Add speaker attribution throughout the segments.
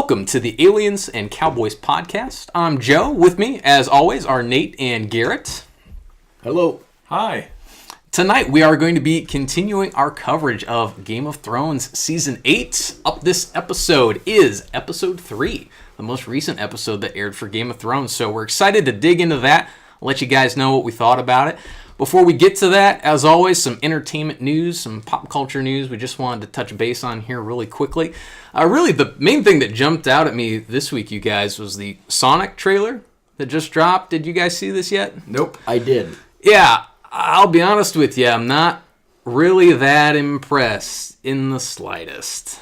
Speaker 1: Welcome to the Aliens and Cowboys podcast. I'm Joe. With me, as always, are Nate and Garrett.
Speaker 2: Hello.
Speaker 3: Hi.
Speaker 1: Tonight, we are going to be continuing our coverage of Game of Thrones Season 8. Up this episode is Episode 3, the most recent episode that aired for Game of Thrones. So we're excited to dig into that. I'll let you guys know what we thought about it. Before we get to that, as always, some entertainment news, some pop culture news we just wanted to touch base on here really quickly. Really, the main thing that jumped out at me this week, you guys, was the Sonic trailer that just dropped. Did you guys see this yet?
Speaker 2: Nope. I did.
Speaker 1: Yeah, I'll be honest with you. I'm not really that impressed in the slightest.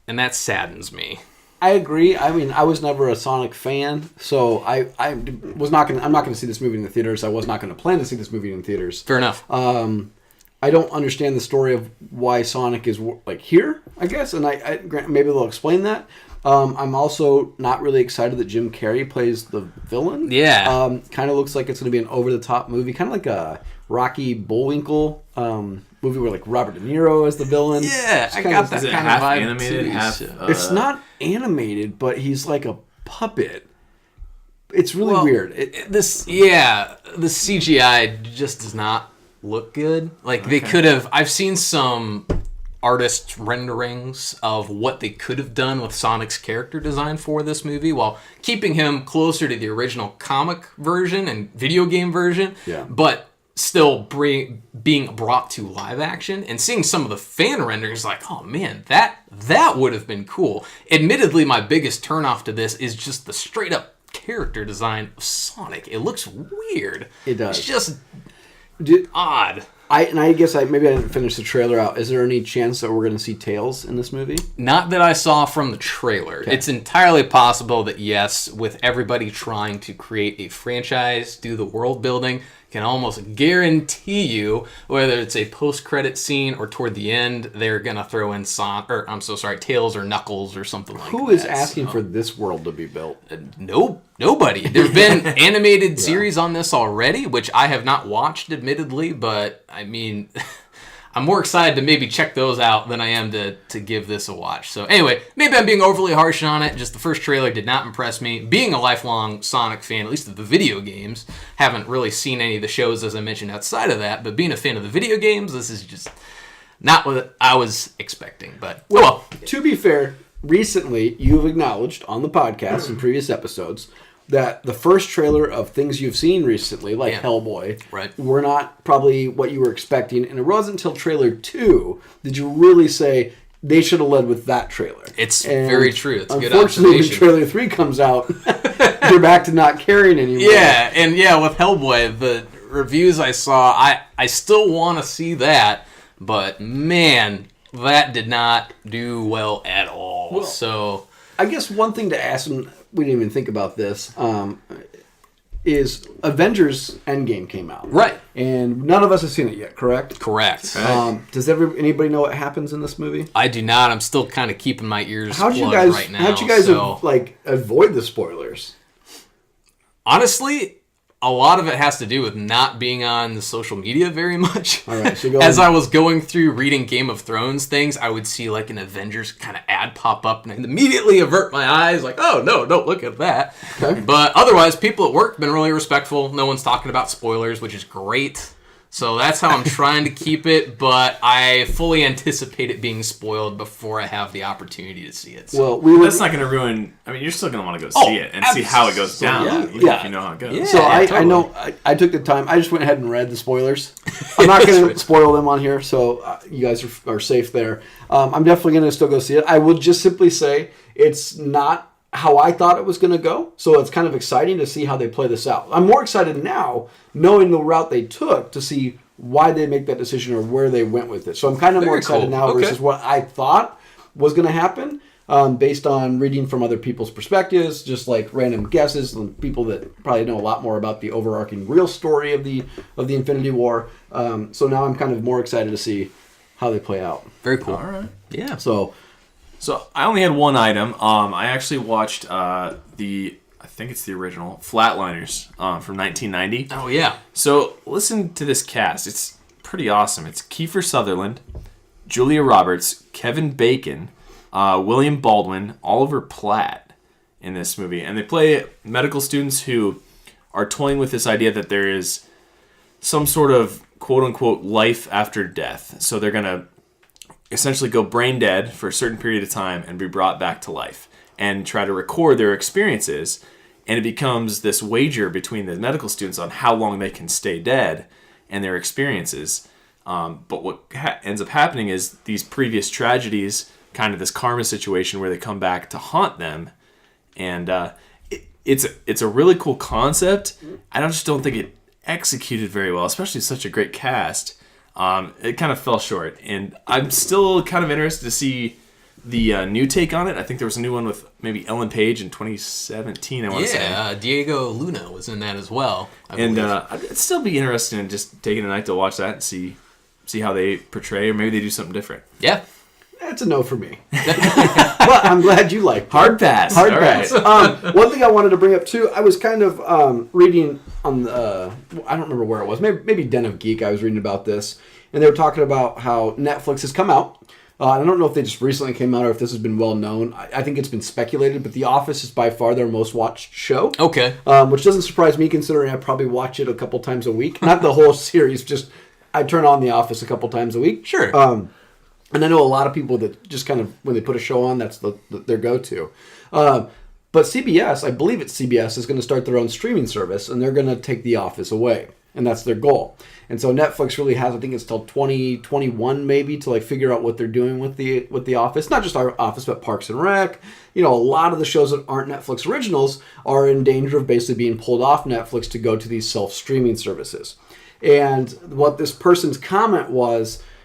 Speaker 1: And that saddens me.
Speaker 2: I agree. I mean, I was never a Sonic fan, so I'm not going to see this movie in the theaters. I was not going to plan to see this movie in theaters.
Speaker 1: Fair enough.
Speaker 2: I don't understand the story of why Sonic is here, I guess, and I maybe they'll explain that. I'm also not really excited that Jim Carrey plays the villain.
Speaker 1: Yeah.
Speaker 2: Kind of looks like it's going to be an over-the-top movie, kind of like a Rocky Bullwinkle movie where like Robert De Niro is the villain.
Speaker 1: Yeah, I got that kind of vibe
Speaker 3: animated,
Speaker 1: too.
Speaker 2: It's not animated, but he's like a puppet. It's really weird. The
Speaker 1: CGI just does not look good. Like they could have. I've seen some artist renderings of what they could have done with Sonic's character design for this movie while keeping him closer to the original comic version and video game version.
Speaker 2: Yeah.
Speaker 1: But still being brought to live action and seeing some of the fan renderings like, oh man, that would have been cool. Admittedly, my biggest turnoff to this is just the straight up character design of Sonic. It looks weird.
Speaker 2: It does.
Speaker 1: It's just odd.
Speaker 2: I guess maybe I didn't finish the trailer out. Is there any chance that we're going to see Tails in this movie?
Speaker 1: Not that I saw from the trailer. Okay. It's entirely possible that yes, with everybody trying to create a franchise, do the world building, can almost guarantee you, whether it's a post-credit scene or toward the end, they're going to throw in Tails or Knuckles or something like that.
Speaker 2: Who is asking for this world to be built?
Speaker 1: Nobody. There's been animated series on this already, which I have not watched, admittedly, but I mean, I'm more excited to maybe check those out than I am to give this a watch. So anyway, maybe I'm being overly harsh on it. Just the first trailer did not impress me. Being a lifelong Sonic fan, at least of the video games, haven't really seen any of the shows, as I mentioned, outside of that. But being a fan of the video games, this is just not what I was expecting. But well,
Speaker 2: to be fair, recently you've acknowledged on the podcast in previous episodes that the first trailer of things you've seen recently, like Hellboy, were not probably what you were expecting. And it wasn't until trailer 2 did you really say they should have led with that trailer.
Speaker 1: It's very true. It's a good
Speaker 2: unfortunately,
Speaker 1: observation.
Speaker 2: when trailer 3 comes out, you're back to not caring anymore.
Speaker 1: Yeah, and with Hellboy, the reviews I saw, I still want to see that, but man, that did not do well at all.
Speaker 2: Well,
Speaker 1: so
Speaker 2: I guess one thing to ask, and we didn't even think about this, is Avengers Endgame came out.
Speaker 1: Right.
Speaker 2: And none of us have seen it yet, correct?
Speaker 1: Correct.
Speaker 2: Does anybody know what happens in this movie?
Speaker 1: I do not. I'm still kind of keeping my ears plugged right now.
Speaker 2: How'd you guys avoid the spoilers?
Speaker 1: Honestly, a lot of it has to do with not being on the social media very much.
Speaker 2: All right, so
Speaker 1: As I was going through reading Game of Thrones things, I would see like an Avengers kind of ad pop up and I'd immediately avert my eyes like, oh no, don't look at that.
Speaker 2: Okay.
Speaker 1: But otherwise, people at work have been really respectful. No one's talking about spoilers, which is great. So that's how I'm trying to keep it, but I fully anticipate it being spoiled before I have the opportunity to see it.
Speaker 3: So. Well, that's not going to ruin... I mean, you're still going to want to go see it and see how it goes down, even if you know how it goes.
Speaker 2: Yeah, so I know... I took the time. I just went ahead and read the spoilers. I'm not going to spoil them on here, so you guys are safe there. I'm definitely going to still go see it. I will just simply say it's not how I thought it was going to go, so it's kind of exciting to see how they play this out. I'm more excited now, knowing the route they took, to see why they make that decision or where they went with it. So I'm kind of more excited now versus what I thought was going to happen, based on reading from other people's perspectives, just like random guesses and people that probably know a lot more about the overarching real story of the Infinity War. So now I'm kind of more excited to see how they play out.
Speaker 1: Very cool.
Speaker 3: All right.
Speaker 1: Yeah.
Speaker 3: So I only had one item. I actually watched I think it's the original Flatliners from 1990.
Speaker 1: Oh yeah.
Speaker 3: So listen to this cast. It's pretty awesome. It's Kiefer Sutherland, Julia Roberts, Kevin Bacon, William Baldwin, Oliver Platt in this movie. And they play medical students who are toying with this idea that there is some sort of quote-unquote life after death. So they're going to essentially go brain dead for a certain period of time and be brought back to life and try to record their experiences. And it becomes this wager between the medical students on how long they can stay dead and their experiences. But what ends up happening is these previous tragedies, kind of this karma situation where they come back to haunt them. And it's a really cool concept. I just don't think it executed very well, especially such a great cast. It kind of fell short. And I'm still kind of interested to see the new take on it. I think there was a new one with maybe Ellen Page in 2017, I want to say.
Speaker 1: Yeah, Diego Luna was in that as well, I
Speaker 3: and
Speaker 1: believe.
Speaker 3: I'd still be interested in just taking a night to watch that and see how they portray, or maybe they do something different.
Speaker 1: Yeah.
Speaker 2: That's a no for me. But I'm glad you liked it.
Speaker 3: Hard pass.
Speaker 2: Hard
Speaker 3: All
Speaker 2: pass.
Speaker 3: right.
Speaker 2: One thing I wanted to bring up too, I was kind of reading on the, I don't remember where it was, maybe Den of Geek, I was reading about this, and they were talking about how Netflix has come out. I don't know if they just recently came out or if this has been well known. I think it's been speculated, but The Office is by far their most watched show.
Speaker 1: Okay.
Speaker 2: Which doesn't surprise me considering I probably watch it a couple times a week. Not the whole series, just I turn on The Office a couple times a week.
Speaker 1: Sure.
Speaker 2: And I know a lot of people that just kind of, when they put a show on, that's their go-to. But CBS, I believe it's CBS, is going to start their own streaming service, and they're going to take The Office away. And that's their goal. And so Netflix really has, I think it's till 2021 maybe, to like figure out what they're doing with the Office. Not just our Office, but Parks and Rec. You know, a lot of the shows that aren't Netflix originals are in danger of basically being pulled off Netflix to go to these self-streaming services. And what this person's comment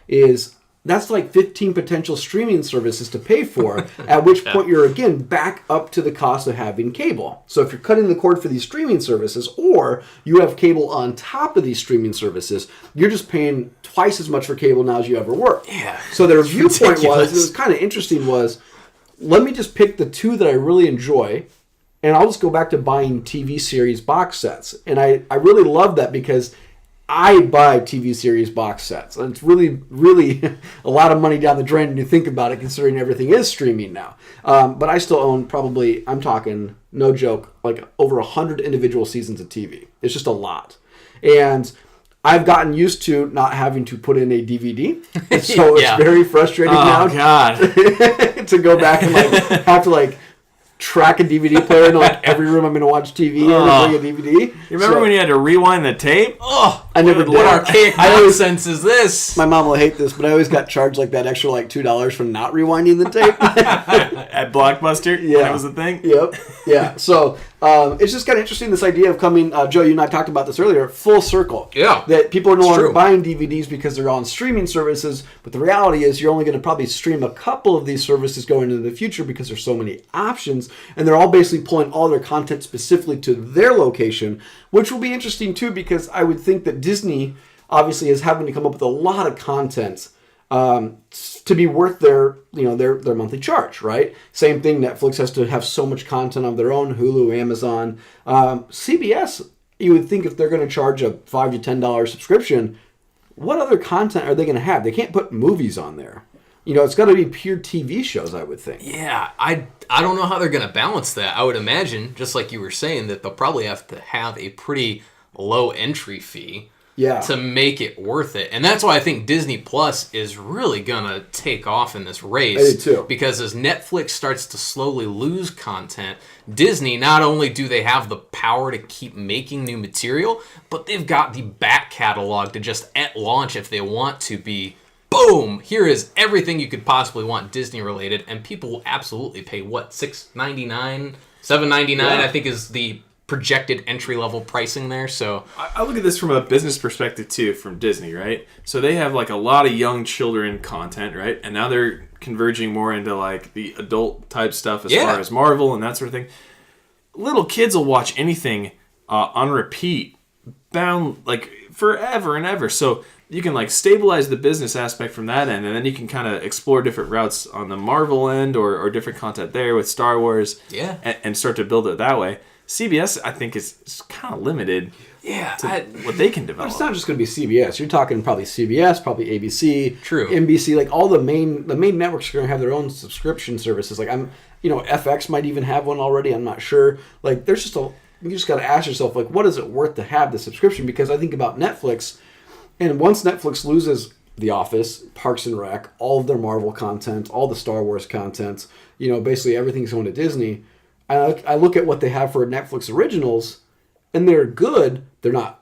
Speaker 2: is that's like 15 potential streaming services to pay for, at which point you're, again, back up to the cost of having cable. So if you're cutting the cord for these streaming services, or you have cable on top of these streaming services, you're just paying twice as much for cable now as you ever were.
Speaker 1: Yeah.
Speaker 2: So their viewpoint
Speaker 1: ridiculous.
Speaker 2: was, it was kind of interesting, was let me just pick the two that I really enjoy, and I'll just go back to buying TV series box sets. And I really love that because I buy TV series box sets. And it's really, really a lot of money down the drain when you think about it, considering everything is streaming now. But I still own probably, I'm talking, no joke, like over 100 individual seasons of TV. It's just a lot. And I've gotten used to not having to put in a DVD. So
Speaker 1: Yeah.
Speaker 2: it's very frustrating now.
Speaker 3: Oh, God.
Speaker 2: To go back and like have to like track a DVD player into like every room I'm going to watch TV and bring a DVD.
Speaker 3: You remember when you had to rewind the tape?
Speaker 1: Oh,
Speaker 2: I never did.
Speaker 1: what archaic nonsense is this?
Speaker 2: My mom will hate this, but I always got charged like that extra like $2 for not rewinding the tape.
Speaker 3: At Blockbuster?
Speaker 2: Yeah.
Speaker 3: That was the thing?
Speaker 2: Yep. Yeah. So it's just kind of interesting, this idea of coming, Joe, you and I talked about this earlier, full circle.
Speaker 1: Yeah.
Speaker 2: That people are no
Speaker 1: It's
Speaker 2: longer
Speaker 1: true.
Speaker 2: buying DVDs because they're on streaming services, but the reality is you're only going to probably stream a couple of these services going into the future because there's so many options, and they're all basically pulling all their content specifically to their location, which will be interesting too, because I would think that Disney obviously is having to come up with a lot of content to be worth their monthly charge, right? Same thing, Netflix has to have so much content of their own, Hulu, Amazon. CBS, you would think if they're going to charge a $5 to $10 subscription, what other content are they going to have? They can't put movies on there. You know, it's got to be pure TV shows, I would think.
Speaker 1: Yeah, I don't know how they're going to balance that. I would imagine, just like you were saying, that they'll probably have to have a pretty low entry fee to make it worth it. And that's why I think Disney Plus is really going to take off in this race.
Speaker 2: I do too.
Speaker 1: Because as Netflix starts to slowly lose content, Disney, not only do they have the power to keep making new material, but they've got the back catalog to just at launch, if they want to, be boom, here is everything you could possibly want Disney related, and people will absolutely pay what, $6.99, $7.99 I think is the projected entry level pricing there. So
Speaker 3: I look at this from a business perspective too, from Disney, right? So they have like a lot of young children content, right? And now they're converging more into like the adult type stuff as far as Marvel and that sort of thing. Little kids will watch anything on repeat, bound like forever and ever. So you can like stabilize the business aspect from that end, and then you can kind of explore different routes on the Marvel end or different content there with Star Wars, and start to build it that way. CBS, I think, is kind of limited to what they can develop.
Speaker 2: It's not just going to be CBS. You're talking probably CBS, probably ABC,
Speaker 1: True.
Speaker 2: NBC, like all the main networks are going to have their own subscription services. Like FX might even have one already. I'm not sure. Like there's just you just got to ask yourself, like, what is it worth to have the subscription? Because I think about Netflix, and once Netflix loses The Office, Parks and Rec, all of their Marvel content, all the Star Wars content, basically everything's going to Disney. I look at what they have for Netflix originals, and they're good. They're not.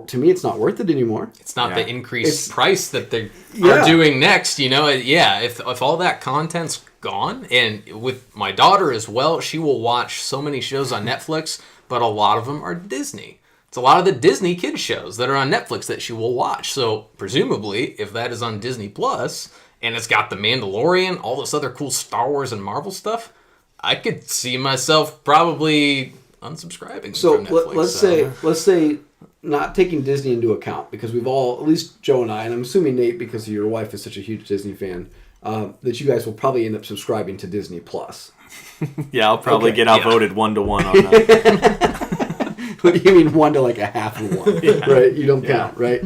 Speaker 2: To me, it's not worth it anymore.
Speaker 1: It's not the increased price that they are doing next. If all that content's gone, and with my daughter as well, she will watch so many shows on Netflix, but a lot of them are Disney. It's a lot of the Disney kids shows that are on Netflix that she will watch. So presumably, if that is on Disney Plus and it's got The Mandalorian, all this other cool Star Wars and Marvel stuff, I could see myself probably unsubscribing from Netflix.
Speaker 2: Let's say not taking Disney into account, because we've all, at least Joe and I, and I'm assuming Nate, because your wife is such a huge Disney fan, that you guys will probably end up subscribing to Disney Plus.
Speaker 3: Yeah, I'll probably get outvoted 1-to-1 on that.
Speaker 2: You mean 1 to like a half of 1, right? You don't count, right?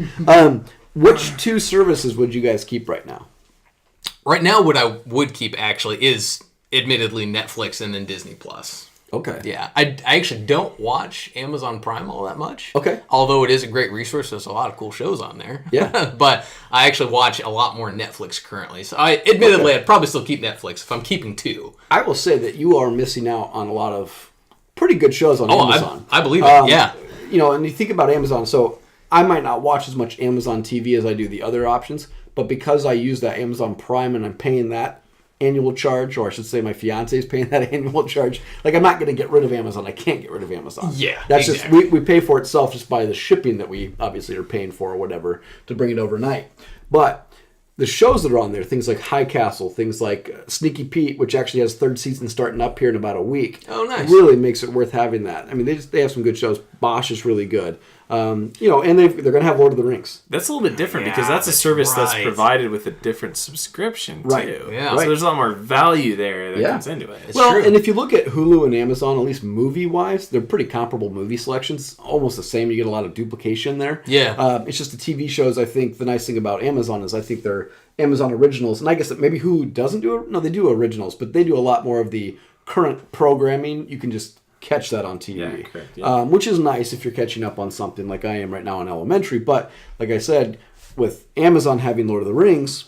Speaker 2: Which two services would you guys keep right now?
Speaker 1: Right now, what I would keep actually is admittedly Netflix and then Disney Plus.
Speaker 2: Okay.
Speaker 1: Yeah, I actually don't watch Amazon Prime all that much.
Speaker 2: Okay.
Speaker 1: Although it is a great resource, there's a lot of cool shows on there.
Speaker 2: Yeah.
Speaker 1: But I actually watch a lot more Netflix currently. So I'd probably still keep Netflix if I'm keeping two.
Speaker 2: I will say that you are missing out on a lot of pretty good shows on Amazon.
Speaker 1: I believe it, yeah.
Speaker 2: And you think about Amazon, so I might not watch as much Amazon TV as I do the other options, but because I use that Amazon Prime and I'm paying that annual charge, or I should say my fiance is paying that annual charge, like I'm not going to get rid of Amazon. I can't get rid of Amazon.
Speaker 1: Yeah,
Speaker 2: that's
Speaker 1: exactly.
Speaker 2: just we pay for itself just by the shipping that we obviously are paying for or whatever to bring it overnight. But the shows that are on there, things like High Castle, things like Sneaky Pete, which actually has third season starting up here in about a week.
Speaker 1: Oh, nice.
Speaker 2: Really makes it worth having that. I mean, they have some good shows. Bosch is really good. And they're going to have Lord of the Rings.
Speaker 3: That's a little bit different because that's a service that's provided with a different subscription, too.
Speaker 2: Right.
Speaker 1: Yeah.
Speaker 3: So there's a lot more value there that comes into it.
Speaker 1: It's true.
Speaker 2: And if you look at Hulu and Amazon, at least movie-wise, they're pretty comparable movie selections. Almost the same. You get a lot of duplication there.
Speaker 1: Yeah.
Speaker 2: It's just the TV shows, I think, the nice thing about Amazon is I think they're Amazon originals. And I guess that maybe Hulu doesn't do... No, they do originals, but they do a lot more of the current programming. You can just catch that on TV.
Speaker 3: Yeah, correct. Yeah.
Speaker 2: Which is nice if you're catching up on something like I am right now on Elementary. But, like I said, with Amazon having Lord of the Rings,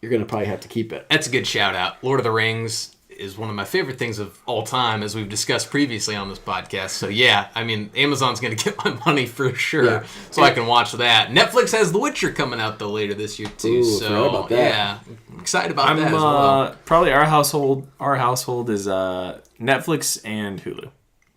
Speaker 2: you're going to probably have to keep it.
Speaker 1: That's a good shout out. Lord of the Rings is one of my favorite things of all time, as we've discussed previously on this podcast. So yeah, I mean, Amazon's going to get my money for sure, so I can watch that. Netflix has The Witcher coming out though later this year too.
Speaker 2: Ooh,
Speaker 1: so
Speaker 2: about that.
Speaker 1: yeah, I'm excited about that as well.
Speaker 3: Probably our household is Netflix and Hulu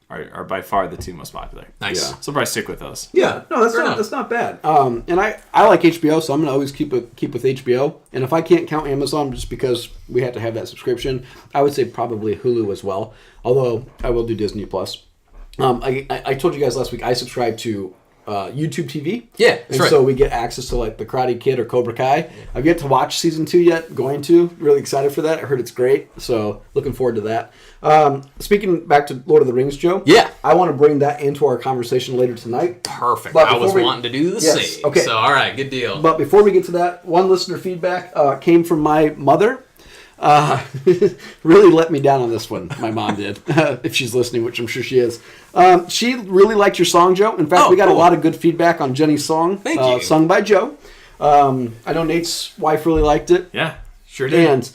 Speaker 3: are by far the two most popular.
Speaker 1: Nice.
Speaker 2: Yeah.
Speaker 3: So probably stick with those.
Speaker 2: Yeah, no, that's not bad. And I like HBO, so I'm gonna always keep with HBO. And if I can't count Amazon just because we have to have that subscription, I would say probably Hulu as well. Although I will do Disney Plus. I told you guys last week I subscribe to YouTube TV.
Speaker 1: Yeah, that's right.
Speaker 2: So we get access to like The Karate Kid or Cobra Kai. Yeah. I've yet to watch season 2 yet. Going to. Really excited for that. I heard it's great. So looking forward to that. Speaking back to Lord of the Rings, Joe.
Speaker 1: Yeah.
Speaker 2: I want to bring that into our conversation later tonight.
Speaker 1: Perfect. I was wanting to do the same.
Speaker 2: Okay.
Speaker 1: So all right, good deal.
Speaker 2: But before we get to that, one listener feedback came from my mother. Really let me down on this one. My mom did, if she's listening, which I'm sure she is. She really liked your song, Joe. In fact, we got a lot of good feedback on Jenny's song.
Speaker 1: Thank you.
Speaker 2: Sung by Joe. I know Nate's wife really liked it.
Speaker 3: Yeah, sure did.
Speaker 2: And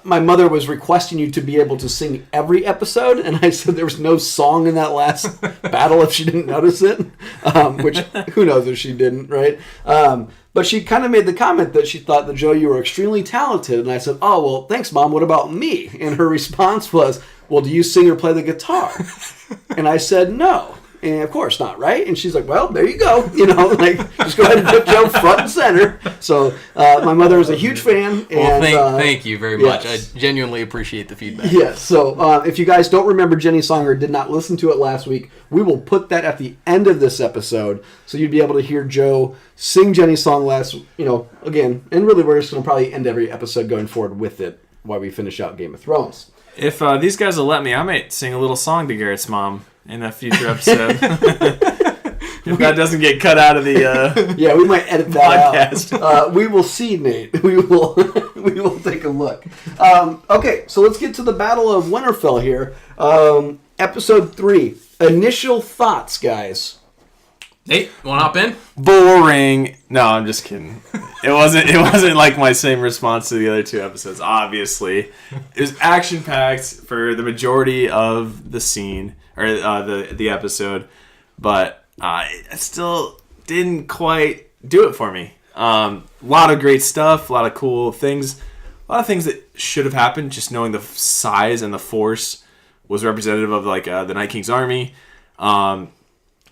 Speaker 2: my mother was requesting you to be able to sing every episode, and I said there was no song in that last battle if she didn't notice it, which who knows if she didn't, right? But she kind of made the comment that she thought that, Joe, you were extremely talented. And I said, oh, well, thanks, Mom. What about me? And her response was, well, do you sing or play the guitar? And I said, no. And of course not, right? And she's like, well, there you go. Just go ahead and put Joe front and center. So my mother is a huge fan.
Speaker 1: Well, thank you very much. I genuinely appreciate the feedback.
Speaker 2: Yes. So if you guys don't remember Jenny's song or did not listen to it last week, we will put that at the end of this episode. So you'd be able to hear Joe sing Jenny's song again. And really, we're just going to probably end every episode going forward with it while we finish out Game of Thrones.
Speaker 3: If these guys will let me, I might sing a little song to Garrett's mom in a future episode. If that doesn't get cut out of the
Speaker 2: yeah, we might edit that
Speaker 3: podcast.
Speaker 2: out. We will see, Nate. We will take a look. Okay, so let's get to the Battle of Winterfell here. Episode 3. Initial thoughts, guys.
Speaker 1: Nate, you want to hop in?
Speaker 3: Boring. No, I'm just kidding. It wasn't like my same response to the other 2 episodes. Obviously, it was action packed for the majority of the scene or the episode, but it still didn't quite do it for me. A lot of great stuff, a lot of cool things, a lot of things that should have happened. Just knowing the size and the force was representative of like the Night King's army.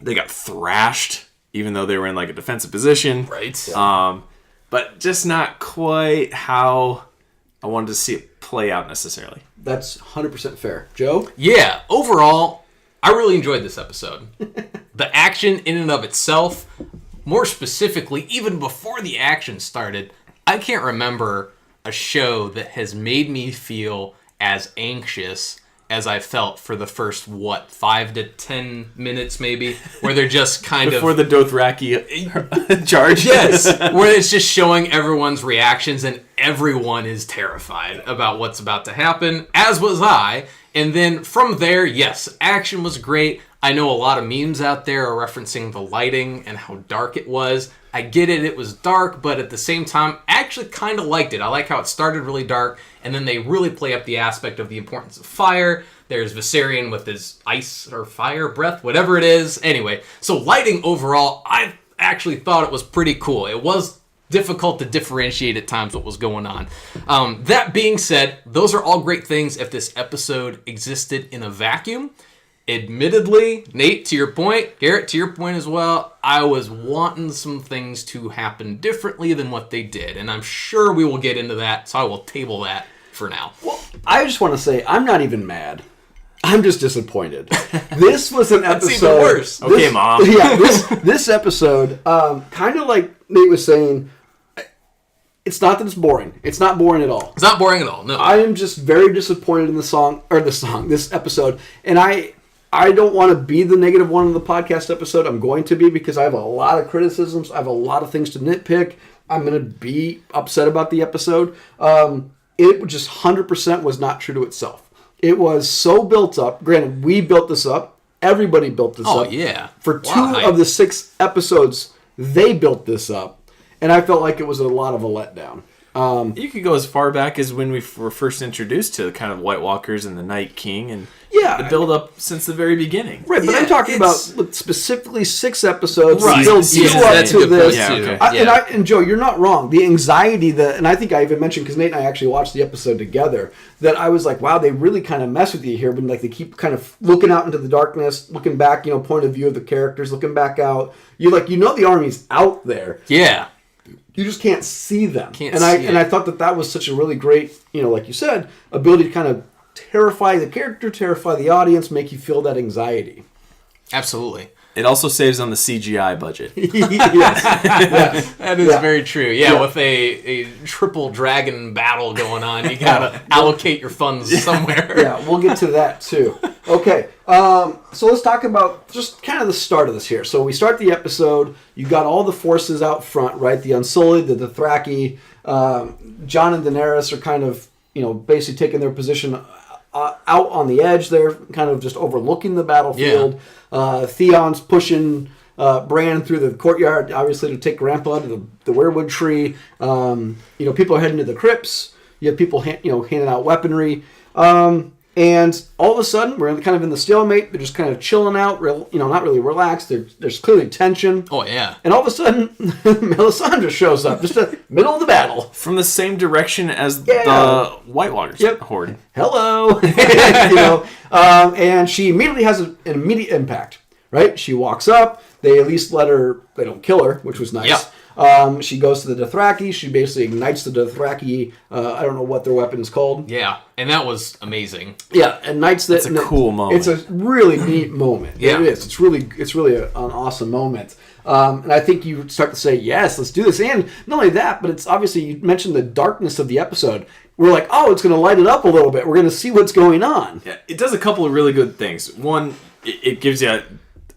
Speaker 3: They got thrashed, even though they were in like a defensive position.
Speaker 1: Right.
Speaker 3: But just not quite how I wanted to see it play out necessarily.
Speaker 2: That's 100% fair. Joe?
Speaker 1: Yeah, overall, I really enjoyed this episode. The action in and of itself, more specifically, even before the action started, I can't remember a show that has made me feel as anxious as I felt for the first, 5 to 10 minutes maybe, where they're just kind
Speaker 3: Before
Speaker 1: of...
Speaker 3: the Dothraki charge?
Speaker 1: Yes, where it's just showing everyone's reactions and everyone is terrified about what's about to happen, as was I. And then from there, yes, action was great. I know a lot of memes out there are referencing the lighting and how dark it was. I get it was dark, but at the same time, I actually kind of liked it. I like how it started really dark, and then they really play up the aspect of the importance of fire. There's Viserion with his ice or fire breath, whatever it is. Anyway, so lighting overall, I actually thought it was pretty cool. It was difficult to differentiate at times what was going on. That being said, those are all great things if this episode existed in a vacuum. Admittedly, Nate, to your point, Garrett, to your point as well, I was wanting some things to happen differently than what they did, and I'm sure we will get into that, so I will table that for now.
Speaker 2: Well, I just want to say, I'm not even mad. I'm just disappointed. This was an episode...
Speaker 1: That's even worse.
Speaker 3: Okay, Mom.
Speaker 2: Yeah, this episode, kind of like Nate was saying, it's not that it's boring. It's not boring at all.
Speaker 1: It's not boring at all, no.
Speaker 2: I am just very disappointed in this episode, and I don't want to be the negative one in the podcast episode. I'm going to be, because I have a lot of criticisms. I have a lot of things to nitpick. I'm going to be upset about the episode. It just 100% was not true to itself. It was so built up. Granted, we built this up. Everybody built this up.
Speaker 1: Oh, yeah.
Speaker 2: For 2 of the 6 episodes, they built this up. And I felt like it was a lot of a letdown.
Speaker 3: You could go as far back as when we were first introduced to kind of White Walkers and the Night King and the build-up since the very beginning.
Speaker 2: Right, but I'm talking about specifically 6 episodes
Speaker 1: right.
Speaker 2: to build you up to this.
Speaker 3: Yeah, okay.
Speaker 2: And Joe, you're not wrong. The anxiety and I think I even mentioned, because Nate and I actually watched the episode together, that I was like, wow, they really kind of mess with you here. But like, they keep kind of looking out into the darkness, looking back, point of view of the characters, looking back out. You're like, the army's out there.
Speaker 1: Yeah.
Speaker 2: You just can't see them.
Speaker 1: And
Speaker 2: I thought that was such a really great, like you said, ability to kind of terrify the character, terrify the audience, make you feel that anxiety.
Speaker 1: Absolutely.
Speaker 3: It also saves on the CGI budget.
Speaker 2: Yes.
Speaker 1: That is very true. Yeah, with a triple dragon battle going on, you gotta allocate your funds somewhere.
Speaker 2: Yeah, we'll get to that too. Okay, so let's talk about just kind of the start of this here. So we start the episode, you got all the forces out front, right? The Unsullied, the Dothraki, Jon and Daenerys are kind of, basically taking their position out on the edge there, kind of just overlooking the battlefield. Yeah. Theon's pushing Bran through the courtyard, obviously to take Grandpa to the weirwood tree. People are heading to the crypts. You have people handing out weaponry. And all of a sudden, we're kind of in the stalemate. They're just kind of chilling out, not really relaxed. There's clearly tension.
Speaker 1: Oh, yeah.
Speaker 2: And all of a sudden, Melisandre shows up, just in the middle of the battle.
Speaker 3: From the same direction as the White Walkers horde.
Speaker 2: Hello! And she immediately has an immediate impact, right? She walks up. They at least they don't kill her, which was nice.
Speaker 1: Yep.
Speaker 2: She goes to the Dothraki. She basically ignites the Dothraki. I don't know what their weapon is called.
Speaker 1: Yeah, and that was amazing.
Speaker 2: Yeah, ignites that.
Speaker 3: It's a cool moment.
Speaker 2: It's a really neat moment.
Speaker 1: Yeah.
Speaker 2: It is. It's really an awesome moment. And I think you start to say, yes, let's do this. And not only that, but it's obviously, you mentioned the darkness of the episode. we're like, oh, it's going to light it up a little bit. We're going to see what's going on.
Speaker 3: Yeah, it does a couple of really good things. One, it gives you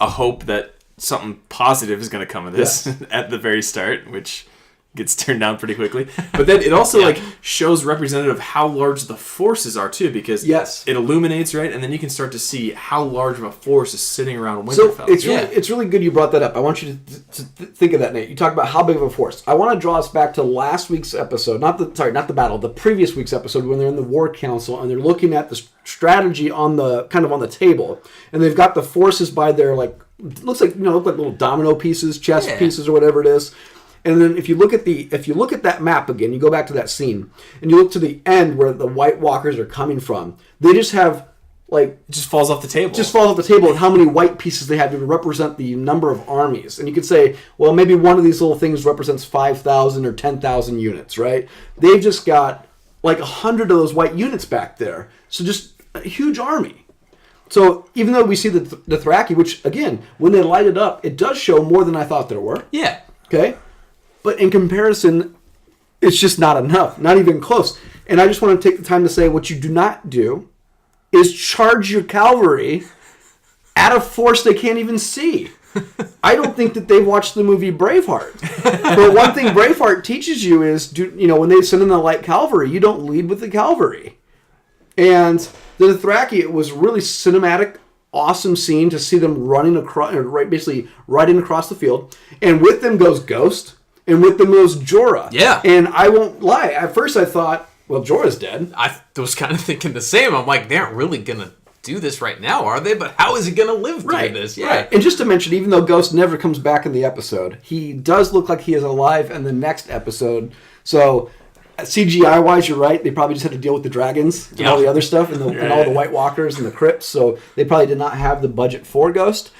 Speaker 3: a hope that something positive is going to come of this at the very start, which gets turned down pretty quickly. But then it also like shows representative how large the forces are too, because it illuminates, right? And then you can start to see how large of a force is sitting around Winterfell.
Speaker 2: So it's really good you brought that up. I want you to think of that, Nate. You talk about how big of a force. I want to draw us back to last week's episode, not the battle, the previous week's episode when they're in the War Council and they're looking at the strategy on the table, and they've got the forces by their look like little domino pieces, chess pieces, or whatever it is. And then if you look at that map again, you go back to that scene, and you look to the end where the White Walkers are coming from. They just have it
Speaker 3: just falls off the table.
Speaker 2: Just falls off the table and how many white pieces they have to represent the number of armies. And you could say, well, maybe one of these little things represents 5,000 or 10,000 units, right? They've just got 100 of those white units back there. So just a huge army. So even though we see the Dothraki, which again, when they light it up, it does show more than I thought there were.
Speaker 1: Yeah.
Speaker 2: Okay. But in comparison, it's just not enough. Not even close. And I just want to take the time to say what you do not do is charge your cavalry at a force they can't even see. I don't think that they've watched the movie Braveheart. But one thing Braveheart teaches you is, when they send in the light cavalry, you don't lead with the cavalry. And the Dothraki, it was really cinematic, awesome scene to see them running across, basically riding across the field. And with them goes Ghost. And with them was Jorah.
Speaker 1: Yeah.
Speaker 2: And I won't lie. At first I thought, well, Jorah's dead.
Speaker 1: I was kind of thinking the same. I'm like, they aren't really going to do this right now, are they? But how is he going to live through this? Yeah.
Speaker 2: Right. And just to mention, even though Ghost never comes back in the episode, he does look like he is alive in the next episode. So CGI-wise, you're right. They probably just had to deal with the dragons and all the other stuff and all the White Walkers and the crypts. So they probably did not have the budget for Ghost.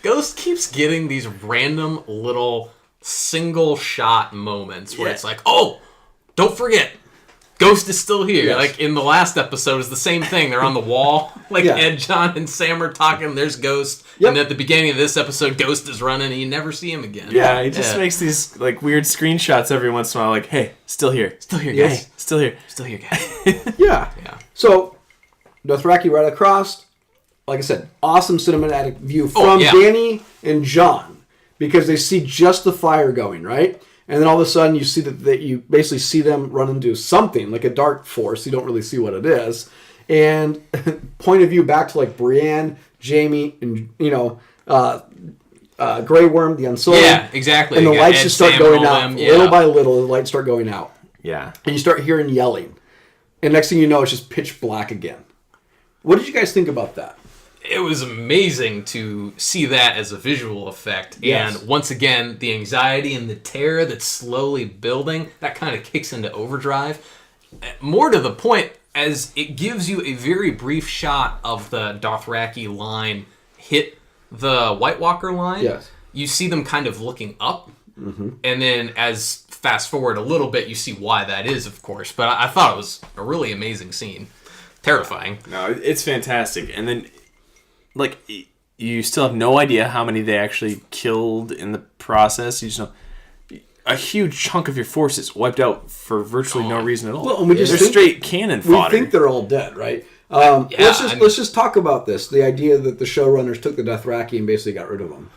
Speaker 1: Ghost keeps getting these random little single shot moments where it's like, oh, don't forget, Ghost is still here.
Speaker 2: Yes.
Speaker 1: Like in the last episode, it's the same thing. They're on the wall. Ed, John, and Sam are talking. There's Ghost. Yep. And at the beginning of this episode, Ghost is running, and you never see him again.
Speaker 3: Yeah, he just makes these weird screenshots every once in a while. Like, hey, still here, guys. Still here, guys.
Speaker 2: Yeah. So Dothraki right across. Like I said, awesome cinematic view from Dany and Jon. Because they see just the fire going, right? And then all of a sudden you see that you basically see them run into something, like a dark force. You don't really see what it is. And point of view back to Brienne, Jaime, and, Grey Worm, the Unsullied.
Speaker 1: Yeah, exactly.
Speaker 2: And the lights just start going out. Little by little, the lights start going out.
Speaker 3: Yeah.
Speaker 2: And you start hearing yelling. And next thing you know, it's just pitch black again. What did you guys think about that?
Speaker 1: It was amazing to see that as a visual effect.
Speaker 2: Yes.
Speaker 1: And once again, the anxiety and the terror that's slowly building, that kind of kicks into overdrive. More to the point, as it gives you a very brief shot of the Dothraki line hit the White Walker line.
Speaker 2: Yes.
Speaker 1: You see them kind of looking up.
Speaker 2: Mm-hmm.
Speaker 1: And then as fast forward a little bit, you see why that is, of course. But I thought it was a really amazing scene. Terrifying.
Speaker 3: No, it's fantastic. And then you still have no idea how many they actually killed in the process. You just know a huge chunk of your forces wiped out for virtually no reason at all.
Speaker 2: Well, and
Speaker 3: they're straight cannon fodder.
Speaker 2: We think they're all dead, right? Let's just talk about this. The idea that the showrunners took the Dothraki and basically got rid of them.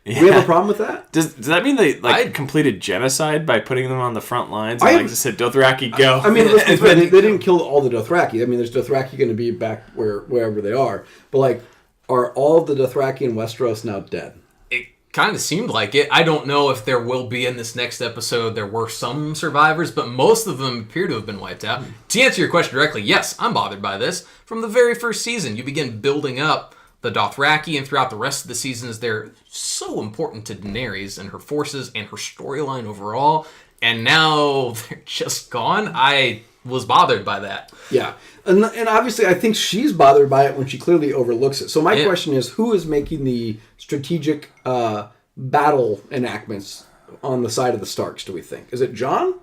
Speaker 2: Yeah. Do we have a problem with that?
Speaker 3: Does that mean they completed genocide by putting them on the front lines and just said Dothraki go?
Speaker 2: I mean, they didn't kill all the Dothraki. I mean, there's Dothraki going to be back wherever they are, but are all of the Dothraki in Westeros now dead?
Speaker 1: It kind of seemed like it. I don't know if there will be in this next episode. There were some survivors, but most of them appear to have been wiped out. To answer your question directly, yes, I'm bothered by this. From the very first season, you begin building up the Dothraki, and throughout the rest of the seasons, they're so important to Daenerys and her forces and her storyline overall. And now they're just gone. I was bothered by that.
Speaker 2: Yeah. And obviously, I think she's bothered by it when she clearly overlooks it. So my question is, who is making the strategic battle enactments on the side of the Starks, do we think? Is it Jon?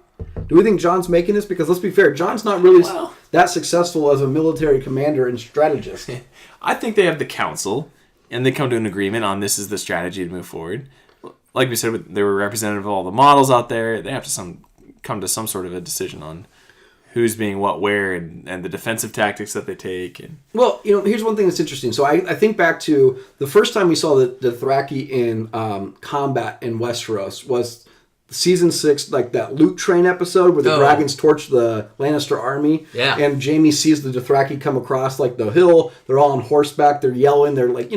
Speaker 2: Do we think Jon's making this? Because let's be fair, Jon's not really that successful as a military commander and strategist.
Speaker 3: I think they have the council, and they come to an agreement on this is the strategy to move forward. Like we said, they were representative of all the models out there. They have to come to some sort of a decision on who's being what where and the defensive tactics that they take. And
Speaker 2: Well, here's one thing that's interesting. So I think back to the first time we saw the Dothraki in combat in Westeros was season 6, like that loot train episode where the dragons torch the Lannister army.
Speaker 1: Yeah.
Speaker 2: And Jaime sees the Dothraki come across like the hill. They're all on horseback. They're yelling. They're like,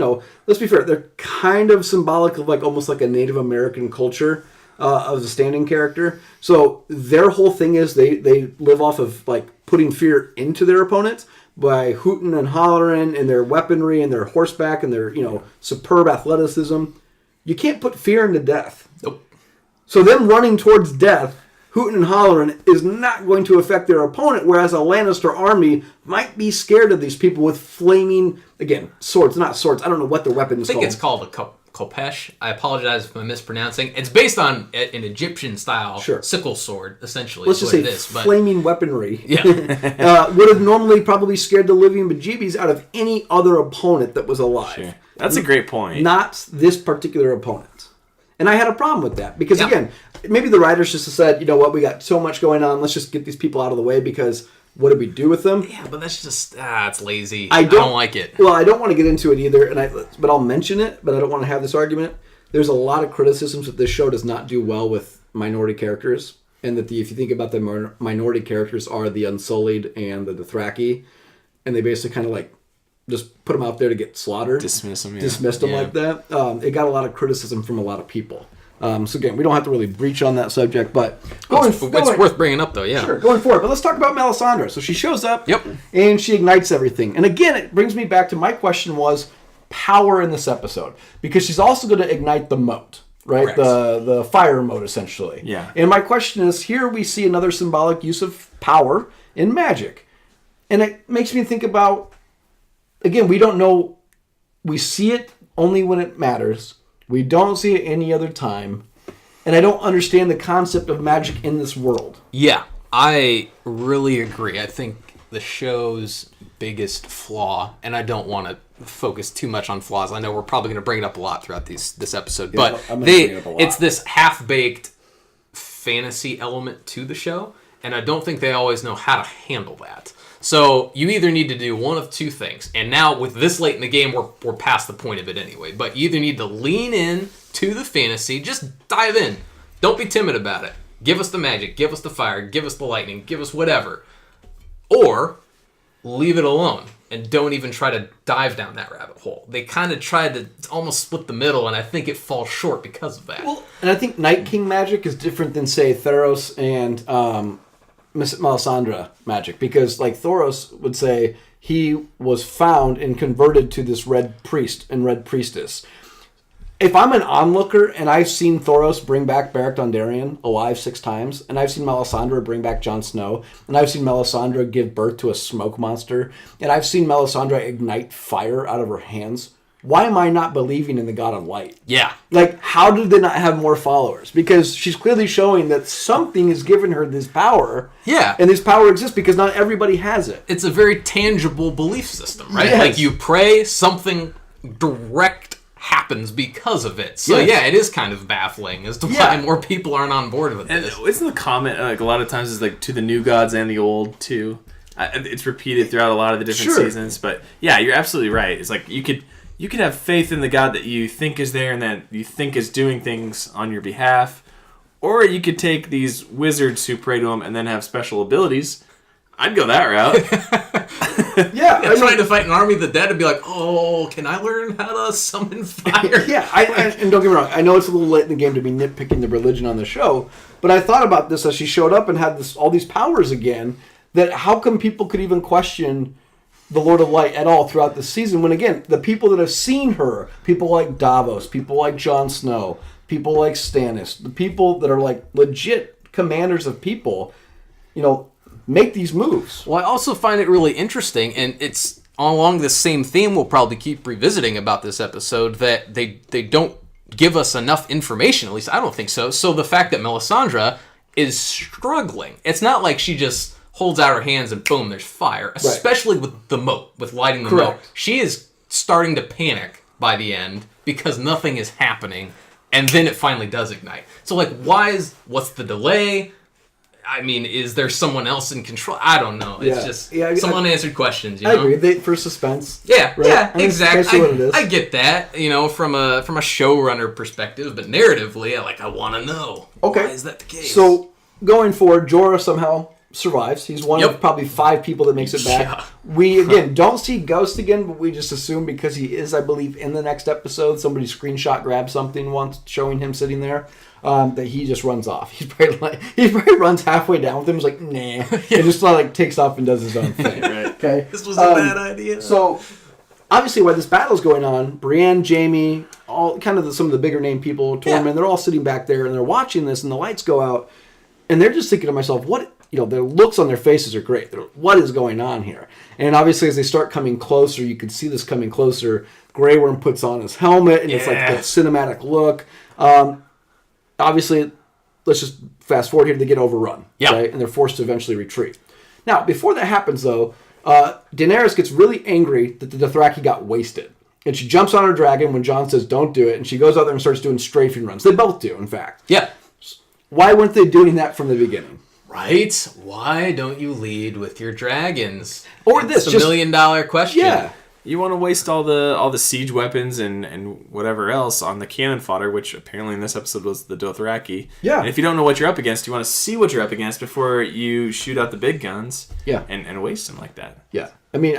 Speaker 2: let's be fair. They're kind of symbolic of like almost like a Native American culture of the standing character. So their whole thing is they live off of like putting fear into their opponents by hooting and hollering and their weaponry and their horseback and their, superb athleticism. You can't put fear into death.
Speaker 1: Nope.
Speaker 2: So them running towards death, hooting and hollering, is not going to affect their opponent, whereas a Lannister army might be scared of these people with flaming, again, swords, not swords. I don't know what their weapon is
Speaker 1: I think
Speaker 2: called.
Speaker 1: it's called a kopesh. I apologize if I'm mispronouncing. It's based on an Egyptian-style sickle sword, essentially.
Speaker 2: Let's just say flaming weaponry.
Speaker 1: Yeah.
Speaker 2: Would have normally probably scared the living bejeebies out of any other opponent that was alive.
Speaker 3: Sure. That's a great point.
Speaker 2: Not this particular opponent. And I had a problem with that because, again, maybe the writers just said, you know what, we got so much going on, let's just get these people out of the way because what did we do with them?
Speaker 1: Yeah, but that's just, it's lazy. I don't like it.
Speaker 2: Well, I don't want to get into it either, but I'll mention it, but I don't want to have this argument. There's a lot of criticisms that this show does not do well with minority characters, and that if you think about the minority characters are the Unsullied and the Dothraki, and they basically kind of like just put them out there to get slaughtered.
Speaker 3: Dismissed them
Speaker 2: like that. It got a lot of criticism from a lot of people. So again, we don't have to really breach on that subject, but
Speaker 1: it's worth bringing up though, yeah.
Speaker 2: Sure, going forward. But let's talk about Melisandre. So she shows up,
Speaker 1: Yep.
Speaker 2: and she ignites everything. And again, it brings me back to my question was power in this episode, because she's also going to ignite the moat, right?
Speaker 1: Correct.
Speaker 2: The fire moat, essentially.
Speaker 3: Yeah.
Speaker 2: And my question is, here we see another symbolic use of power in magic, and it makes me think about, again, we don't know. We see it only when it matters. We don't see it any other time. And I don't understand the concept of magic in this world.
Speaker 1: Yeah, I really agree. I think the show's biggest flaw, and I don't want to focus too much on flaws. I know we're probably going to bring it up a lot throughout this episode, but
Speaker 2: I'm gonna bring it up a lot.
Speaker 1: It's this half-baked fantasy element to the show, and I don't think they always know how to handle that. So you either need to do one of two things, and now with this late in the game, we're past the point of it anyway. But you either need to lean in to the fantasy, just dive in. Don't be timid about it. Give us the magic, give us the fire, give us the lightning, give us whatever. Or leave it alone and don't even try to dive down that rabbit hole. They kind of tried to almost split the middle, and I think it falls short because of that.
Speaker 2: Well, and I think Night King magic is different than, say, Theros and Melisandre magic, because like Thoros would say he was found and converted to this red priest and red priestess. If I'm an onlooker and I've seen Thoros bring back Beric Dondarrion alive 6 times, and I've seen Melisandre bring back Jon Snow, and I've seen Melisandre give birth to a smoke monster, and I've seen Melisandre ignite fire out of her hands, why am I not believing in the God of Light?
Speaker 1: Yeah.
Speaker 2: Like, how did they not have more followers? Because she's clearly showing that something has given her this power.
Speaker 1: Yeah.
Speaker 2: And this power exists because not everybody has it.
Speaker 1: It's a very tangible belief system, right?
Speaker 2: Yes.
Speaker 1: Like you pray, something direct happens because of it. So yeah, it is kind of baffling as to why more people aren't on board with
Speaker 3: and
Speaker 1: this.
Speaker 3: Isn't the comment like a lot of times is like to the new gods and the old too? It's repeated throughout a lot of the different seasons, but yeah, you're absolutely right. It's like you could have faith in the God that you think is there and that you think is doing things on your behalf, or you could take these wizards who pray to him and then have special abilities. I'd go that route.
Speaker 2: Yeah.
Speaker 1: Trying to fight an army of the dead and be like, oh, can I learn how to summon fire?
Speaker 2: Yeah, and don't get me wrong, I know it's a little late in the game to be nitpicking the religion on the show, but I thought about this as she showed up and had all these powers again, that how come people could even question the Lord of Light at all throughout the season when, again, the people that have seen her, people like Davos, people like Jon Snow, people like Stannis, the people that are like legit commanders of people, make these moves.
Speaker 1: Well, I also find it really interesting, and it's along the same theme we'll probably keep revisiting about this episode, that they don't give us enough information, at least I don't think so. So the fact that Melisandre is struggling, it's not like she just holds out her hands and boom, there's fire, especially with the moat, with lighting the moat. She is starting to panic by the end because nothing is happening, and then it finally does ignite. So like, what's the delay? I mean, is there someone else in control? I don't know. It's just some unanswered questions.
Speaker 2: I agree. For suspense.
Speaker 1: Yeah,
Speaker 2: right?
Speaker 1: yeah, exactly.
Speaker 2: What it is.
Speaker 1: I get that, from a showrunner perspective, but narratively, I want to know.
Speaker 2: Okay.
Speaker 1: Why is that the case?
Speaker 2: So going forward, Jorah somehow survives. He's one of probably 5 people that makes it back.
Speaker 1: Yeah.
Speaker 2: We, again, don't see Ghost again, but we just assume because he is, I believe, in the next episode, somebody screenshot grabbed something once showing him sitting there, that he just runs off. He probably runs halfway down with him. He's like, nah. And just takes off and does his own thing.
Speaker 3: Right.
Speaker 2: Okay.
Speaker 1: This was a bad idea.
Speaker 2: So, obviously, while this battle's going on, Brienne, Jaime, all kind of some of the bigger name people, Tormund, they're all sitting back there and they're watching this, and the lights go out, and they're just thinking to myself, what? Their looks on their faces are great. What is going on here? And obviously, as they start coming closer, you can see this coming closer. Grey Worm puts on his helmet, and it's like that cinematic look. Obviously, let's just fast forward here. They get overrun, right? And they're forced to eventually retreat. Now, before that happens, though, Daenerys gets really angry that the Dothraki got wasted. And she jumps on her dragon when Jon says, don't do it. And she goes out there and starts doing strafing runs. They both do, in fact.
Speaker 1: Yeah.
Speaker 2: Why weren't they doing that from the beginning?
Speaker 1: Right? Why don't you lead with your dragons?
Speaker 2: Or this,
Speaker 1: it's a $1 million question.
Speaker 2: Yeah.
Speaker 3: You want to waste all the siege weapons and whatever else on the cannon fodder, which apparently in this episode was the Dothraki.
Speaker 2: Yeah.
Speaker 3: And if you don't know what you're up against, you want to see what you're up against before you shoot out the big guns.
Speaker 2: Yeah.
Speaker 3: And waste them like that.
Speaker 2: Yeah. I mean,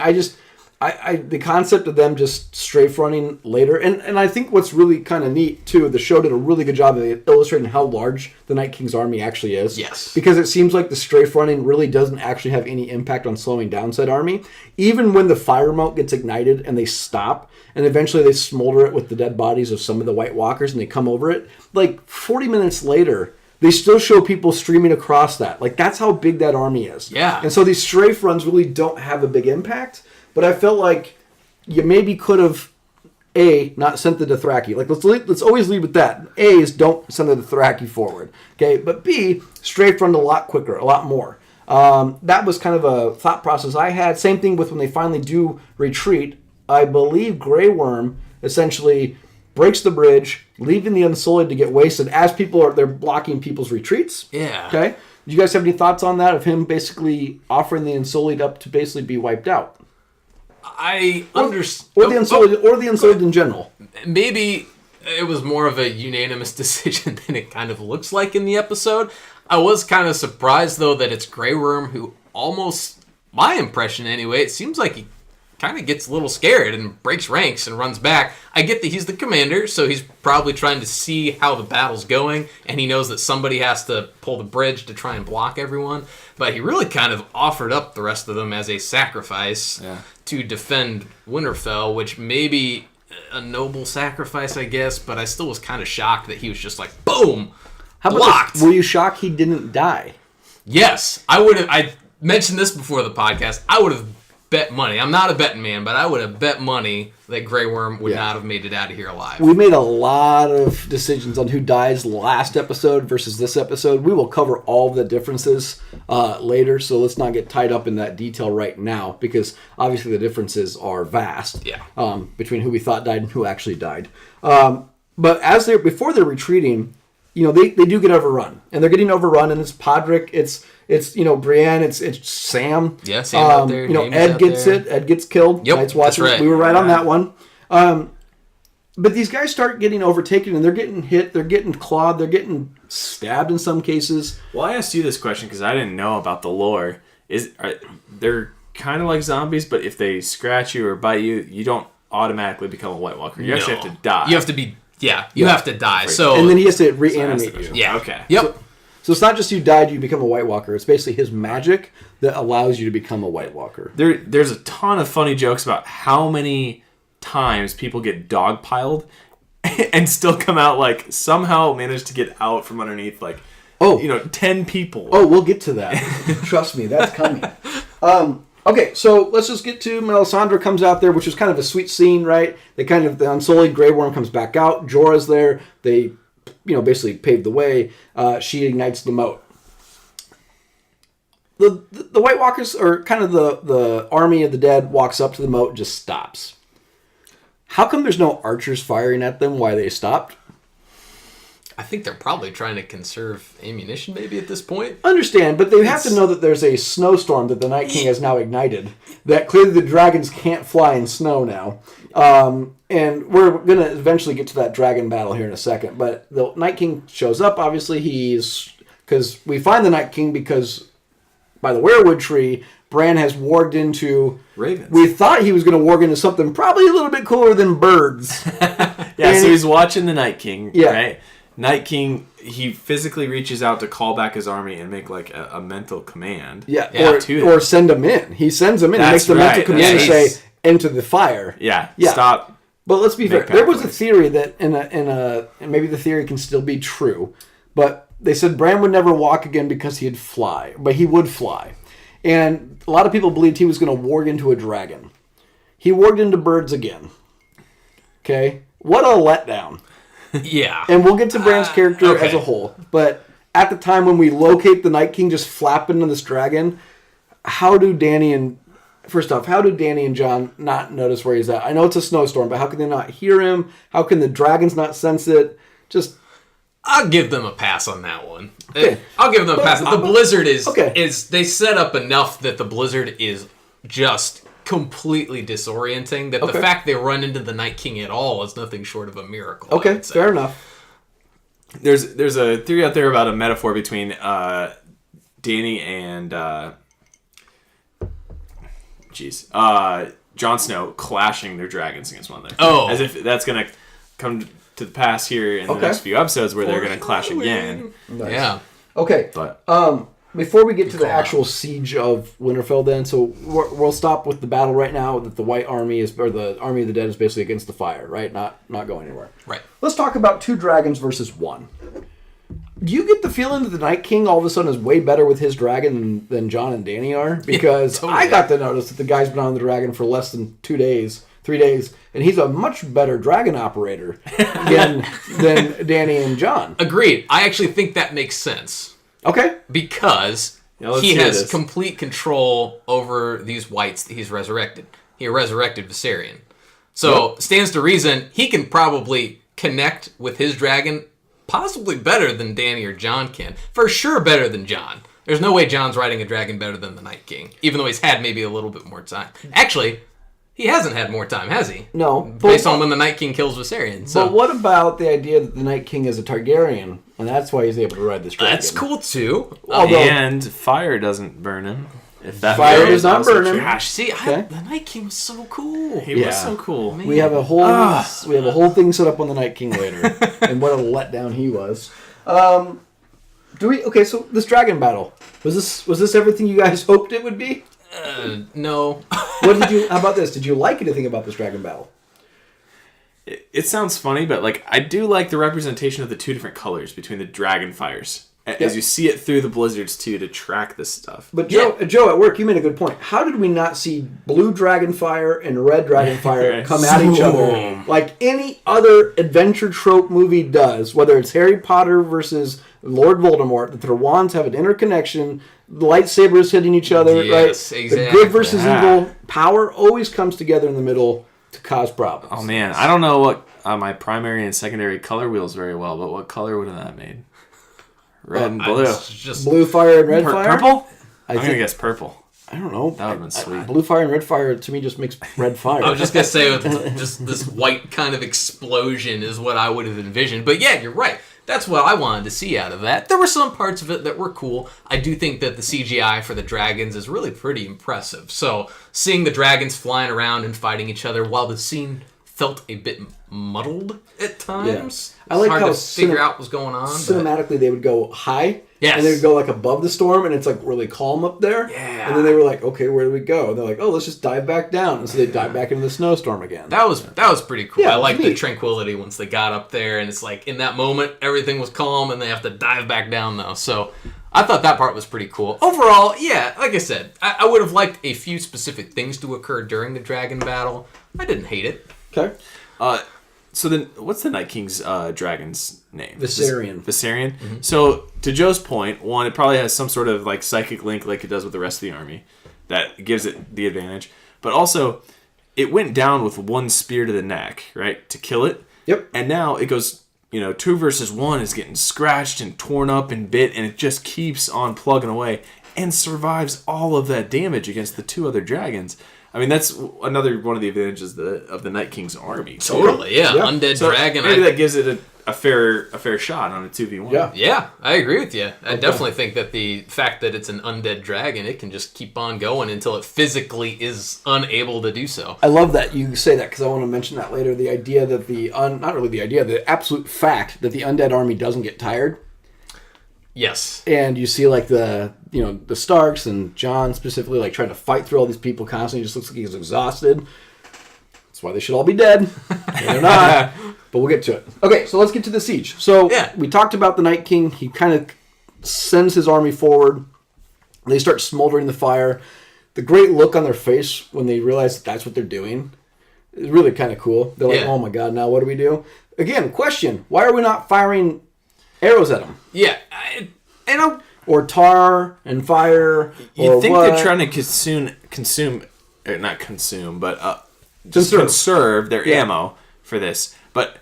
Speaker 2: the concept of them just strafe running later, and I think what's really kind of neat too, the show did a really good job of illustrating how large the Night King's army actually is.
Speaker 1: Yes.
Speaker 2: Because it seems like the strafe running really doesn't actually have any impact on slowing down said army. Even when the fire moat gets ignited and they stop, and eventually they smolder it with the dead bodies of some of the White Walkers and they come over it, 40 minutes later, they still show people streaming across that. That's how big that army is.
Speaker 1: Yeah.
Speaker 2: And so these strafe runs really don't have a big impact. But I felt like you maybe could have, A, not sent the Dothraki. Let's always lead with that. A is don't send the Dothraki forward. Okay, but B, strafe run a lot quicker, a lot more. That was kind of a thought process I had. Same thing with when they finally do retreat. I believe Grey Worm essentially breaks the bridge, leaving the Unsullied to get wasted as they're blocking people's retreats.
Speaker 1: Yeah.
Speaker 2: Okay. Do you guys have any thoughts on that, of him basically offering the Unsullied up to basically be wiped out?
Speaker 1: I understand.
Speaker 2: Or the Unsullied in general.
Speaker 1: Maybe it was more of a unanimous decision than it kind of looks like in the episode. I was kind of surprised, though, that it's Grey Worm who almost, my impression anyway, it seems like he kind of gets a little scared and breaks ranks and runs back. I get that he's the commander, so he's probably trying to see how the battle's going, and he knows that somebody has to pull the bridge to try and block everyone. But he really kind of offered up the rest of them as a sacrifice to defend Winterfell, which may be a noble sacrifice, I guess, but I still was kind of shocked that he was just like, boom, blocked.
Speaker 2: Were you shocked he didn't die?
Speaker 1: Yes. I mentioned this before the podcast. I would have bet money. I'm not a betting man, but I would have bet money that Grey Worm would not have made it out of here alive.
Speaker 2: We made a lot of decisions on who dies last episode versus this episode. We will cover all of the differences later, so let's not get tied up in that detail right now, because obviously the differences are vast between who we thought died and who actually died. But before they're retreating, they do get overrun, and they're getting overrun, and it's Podrick, it's Brienne, it's Sam.
Speaker 1: Yeah, Sam out there.
Speaker 2: Ed gets it. Ed gets killed.
Speaker 1: Yep,
Speaker 2: Night's Watch.
Speaker 1: that's right.
Speaker 2: We were right on that one. But these guys start getting overtaken, and they're getting hit. They're getting clawed. They're getting stabbed in some cases.
Speaker 3: Well, I asked you this question because I didn't know about the lore. They're kind of like zombies, but if they scratch you or bite you, you don't automatically become a White Walker. You actually have to die.
Speaker 1: You have to be. Yeah, you have to die. So
Speaker 2: and then he has to reanimate you.
Speaker 1: Yeah.
Speaker 3: Okay.
Speaker 1: Yep.
Speaker 2: So it's not just you died, you become a White Walker. It's basically his magic that allows you to become a White Walker.
Speaker 3: There's a ton of funny jokes about how many times people get dogpiled and still come out somehow manage to get out from underneath 10 people.
Speaker 2: Oh, we'll get to that. Trust me, that's coming. Okay, so let's just get to Melisandre comes out there, which is kind of a sweet scene, right? The Unsullied Grey Worm comes back out. Jorah's there. They, basically pave the way. She ignites the moat. The White Walkers, or kind of the army of the dead, walks up to the moat and just stops. How come there's no archers firing at them while they stopped?
Speaker 1: I think they're probably trying to conserve ammunition maybe at this point.
Speaker 2: Understand, but they have to know that there's a snowstorm that the Night King has now ignited. That clearly the dragons can't fly in snow now. And we're going to eventually get to that dragon battle here in a second. But the Night King shows up. Obviously, because we find the Night King because by the weirwood tree, Bran has warged into...
Speaker 3: ravens.
Speaker 2: We thought he was going to warg into something probably a little bit cooler than birds.
Speaker 3: So he's watching the Night King,
Speaker 2: Yeah.
Speaker 3: right? Night King, he physically reaches out to call back his army and make like a mental command.
Speaker 2: Or send them in. He sends them in. He makes the mental command to say, enter the fire.
Speaker 3: Yeah,
Speaker 2: Yeah.
Speaker 3: stop.
Speaker 2: But let's be fair. There was a
Speaker 3: pathways.
Speaker 2: theory that and maybe the theory can still be true, but they said Bran would never walk again because he'd fly, but he would fly. And a lot of people believed he was going to warg into a dragon. He warged into birds again. Okay? What a letdown.
Speaker 1: Yeah.
Speaker 2: And we'll get to Bran's character
Speaker 1: okay.
Speaker 2: as a whole. But at the time when we locate the Night King just flapping on this dragon, how do Danny and Jon not notice where he's at? I know it's a snowstorm, but how can they not hear him? How can the dragons not sense it? Just...
Speaker 1: I'll give them a pass on that one.
Speaker 2: Okay.
Speaker 1: I'll give them a pass. The blizzard is
Speaker 2: Okay.
Speaker 1: they set up enough that the blizzard is just completely disorienting that the fact they run into the Night King at all is nothing short of a miracle.
Speaker 2: Okay, fair enough.
Speaker 3: There's a theory out there about a metaphor between Danny and Jon Snow clashing their dragons against one another.
Speaker 1: Oh.
Speaker 3: As if that's gonna come to the pass here in the next few episodes where they're gonna clash again.
Speaker 2: Nice.
Speaker 1: Yeah.
Speaker 2: Okay.
Speaker 3: But
Speaker 2: Before we get to the actual siege of Winterfell, then, so we'll stop with the battle right now. That the White Army the Army of the Dead is basically against the fire, right? Not going anywhere.
Speaker 1: Right.
Speaker 2: Let's talk about 2 dragons versus 1. Do you get the feeling that the Night King all of a sudden is way better with his dragon than Jon and Danny are? Because
Speaker 1: totally.
Speaker 2: I got to notice that the guy's been on the dragon for less than 3 days, and he's a much better dragon operator than Danny and Jon.
Speaker 1: Agreed. I actually think that makes sense.
Speaker 2: Okay.
Speaker 1: Because
Speaker 3: let's
Speaker 1: he
Speaker 3: hear
Speaker 1: has
Speaker 3: this.
Speaker 1: complete control over these whites that he's resurrected. He resurrected Viserion. So, stands to reason, he can probably connect with his dragon possibly better than Danny or Jon can. For sure better than Jon. There's no way Jon's riding a dragon better than the Night King, even though he's had maybe a little bit more time. Actually, he hasn't had more time, has he?
Speaker 2: No.
Speaker 1: Based on when the Night King kills Viserion. So.
Speaker 2: But what about the idea that the Night King is a Targaryen, and that's why he's able to ride this dragon?
Speaker 1: That's cool, too.
Speaker 2: Although,
Speaker 3: and fire doesn't burn him. If that
Speaker 2: Fire
Speaker 3: is
Speaker 2: does not
Speaker 3: also
Speaker 2: burn him.
Speaker 3: true.
Speaker 1: Gosh, see,
Speaker 2: Okay.
Speaker 1: the Night King was so cool.
Speaker 3: He
Speaker 2: Yeah.
Speaker 3: was so cool.
Speaker 2: we have a whole thing set up on the Night King later, and what a letdown he was. So this dragon battle, was this everything you guys hoped it would be?
Speaker 1: No.
Speaker 2: How about this? Did you like anything about this dragon battle?
Speaker 3: It sounds funny, but like I do like the representation of the 2 different colors between the dragon fires. As you see it through the blizzards too, to track this stuff.
Speaker 2: But Joe, at work, you made a good point. How did we not see blue dragon fire and red dragon fire come at each other like any other adventure trope movie does? Whether it's Harry Potter versus Lord Voldemort, that their wands have an interconnection, lightsabers hitting each other,
Speaker 1: Yes,
Speaker 2: right?
Speaker 1: exactly.
Speaker 2: The good versus evil, power always comes together in the middle to cause problems.
Speaker 3: Oh man, I don't know what my primary and secondary color wheels very well, but what color would have that made? Red and blue.
Speaker 1: Just
Speaker 2: Blue fire and red fire.
Speaker 3: Purple?
Speaker 2: I
Speaker 3: I'm
Speaker 2: think
Speaker 3: gonna guess purple.
Speaker 2: I don't know.
Speaker 3: That would've been sweet.
Speaker 2: Blue fire and red fire to me just makes red fire.
Speaker 1: I was just gonna say, with just this white kind of explosion is what I would have envisioned. But yeah, you're right. That's what I wanted to see out of that. There were some parts of it that were cool. I do think that the CGI for the dragons is really pretty impressive. So seeing the dragons flying around and fighting each other while the scene felt a bit muddled at times.
Speaker 2: I like
Speaker 1: hard
Speaker 2: how
Speaker 1: to figure out what's going on.
Speaker 2: Cinematically, they would go high,
Speaker 1: Yes.
Speaker 2: and they would go like above the storm, and it's like really calm up there.
Speaker 1: Yeah.
Speaker 2: And then they were like, "Okay, where do we go?" And they're like, "Oh, let's just dive back down." And so they dive back into the snowstorm again.
Speaker 1: That was pretty cool.
Speaker 2: Yeah,
Speaker 1: I
Speaker 2: it was
Speaker 1: like the
Speaker 2: neat.
Speaker 1: tranquility once they got up there, and it's like in that moment everything was calm, and they have to dive back down though. So I thought that part was pretty cool. Overall, yeah, like I said, I would have liked a few specific things to occur during the dragon battle. I didn't hate it.
Speaker 2: Okay.
Speaker 3: So then, what's the Night King's dragon's name?
Speaker 2: Viserion.
Speaker 3: Viserion. So to Joe's point, one, it probably has some sort of like psychic link, like it does with the rest of the army, that gives it the advantage. But also, it went down with one spear to the neck, right, to kill it.
Speaker 2: Yep.
Speaker 3: And now it goes 2 versus 1 is getting scratched and torn up and bit, and it just keeps on plugging away and survives all of that damage against the 2 other dragons. I mean, that's another one of the advantages of the Night King's army.
Speaker 1: Totally, yeah. Undead dragon.
Speaker 3: Maybe that gives it a fair shot on a 2v1.
Speaker 2: Yeah,
Speaker 1: I agree with you. I definitely think that the fact that it's an undead dragon, it can just keep on going until it physically is unable to do so.
Speaker 2: I love that you say that because I want to mention that later. The idea that the absolute fact that the undead army doesn't get tired.
Speaker 1: Yes.
Speaker 2: And you see like the Starks and Jon specifically like trying to fight through all these people constantly. He just looks like he's exhausted. That's why they should all be dead. They're not. But we'll get to it. Okay, so let's get to the siege. So we talked about the Night King. He kind of sends his army forward. They start smoldering the fire. The great look on their face when they realize that's what they're doing is really kind of cool. They're like, oh my god, now what do we do? Again, question. Why are we not firing arrows at them?
Speaker 1: Yeah.
Speaker 2: Or tar and fire.
Speaker 3: You think they're trying to consume, or not consume, but just conserve their ammo for this. But,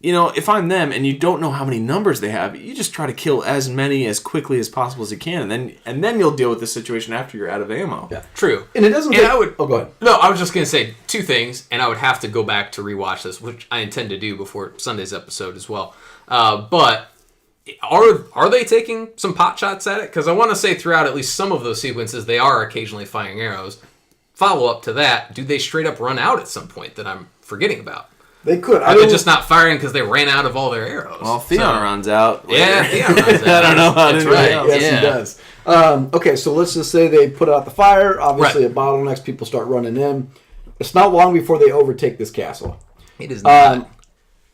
Speaker 3: if I'm them and you don't know how many numbers they have, you just try to kill as many as quickly as possible as you can, and then you'll deal with the situation after you're out of ammo.
Speaker 1: Yeah, true.
Speaker 2: And it doesn't. Oh, go ahead.
Speaker 1: No, I was just gonna say 2 things, and I would have to go back to rewatch this, which I intend to do before Sunday's episode as well. But are they taking some pot shots at it? Because I want to say throughout at least some of those sequences, they are occasionally firing arrows. Follow up to that, do they straight up run out at some point that I'm forgetting about?
Speaker 2: They could.
Speaker 1: Are they just not firing because they ran out of all their arrows?
Speaker 3: Well, Theon runs out.
Speaker 1: Later. Yeah, Theon runs out.
Speaker 3: I don't know how
Speaker 1: That's
Speaker 3: to
Speaker 1: right.
Speaker 2: Yes, he does. Okay, so let's just say they put out the fire. Obviously, at bottlenecks, people start running in. It's not long before they overtake this castle.
Speaker 1: It is not.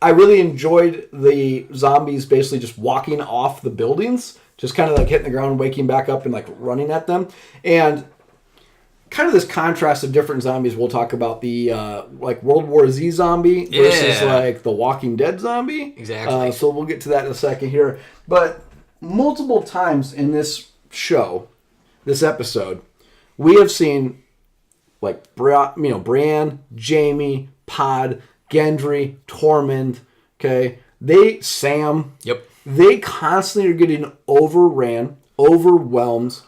Speaker 2: I really enjoyed the zombies basically just walking off the buildings, just kind of like hitting the ground, waking back up, and like running at them. And kind of this contrast of different zombies. We'll talk about the like World War Z zombie versus like the Walking Dead zombie.
Speaker 1: Exactly.
Speaker 2: So we'll get to that in a second here. But multiple times in this show, this episode, we have seen like Bran, Jaime, Pod, Gendry, Tormund. Okay, Sam.
Speaker 1: Yep.
Speaker 2: They constantly are getting overran, overwhelmed,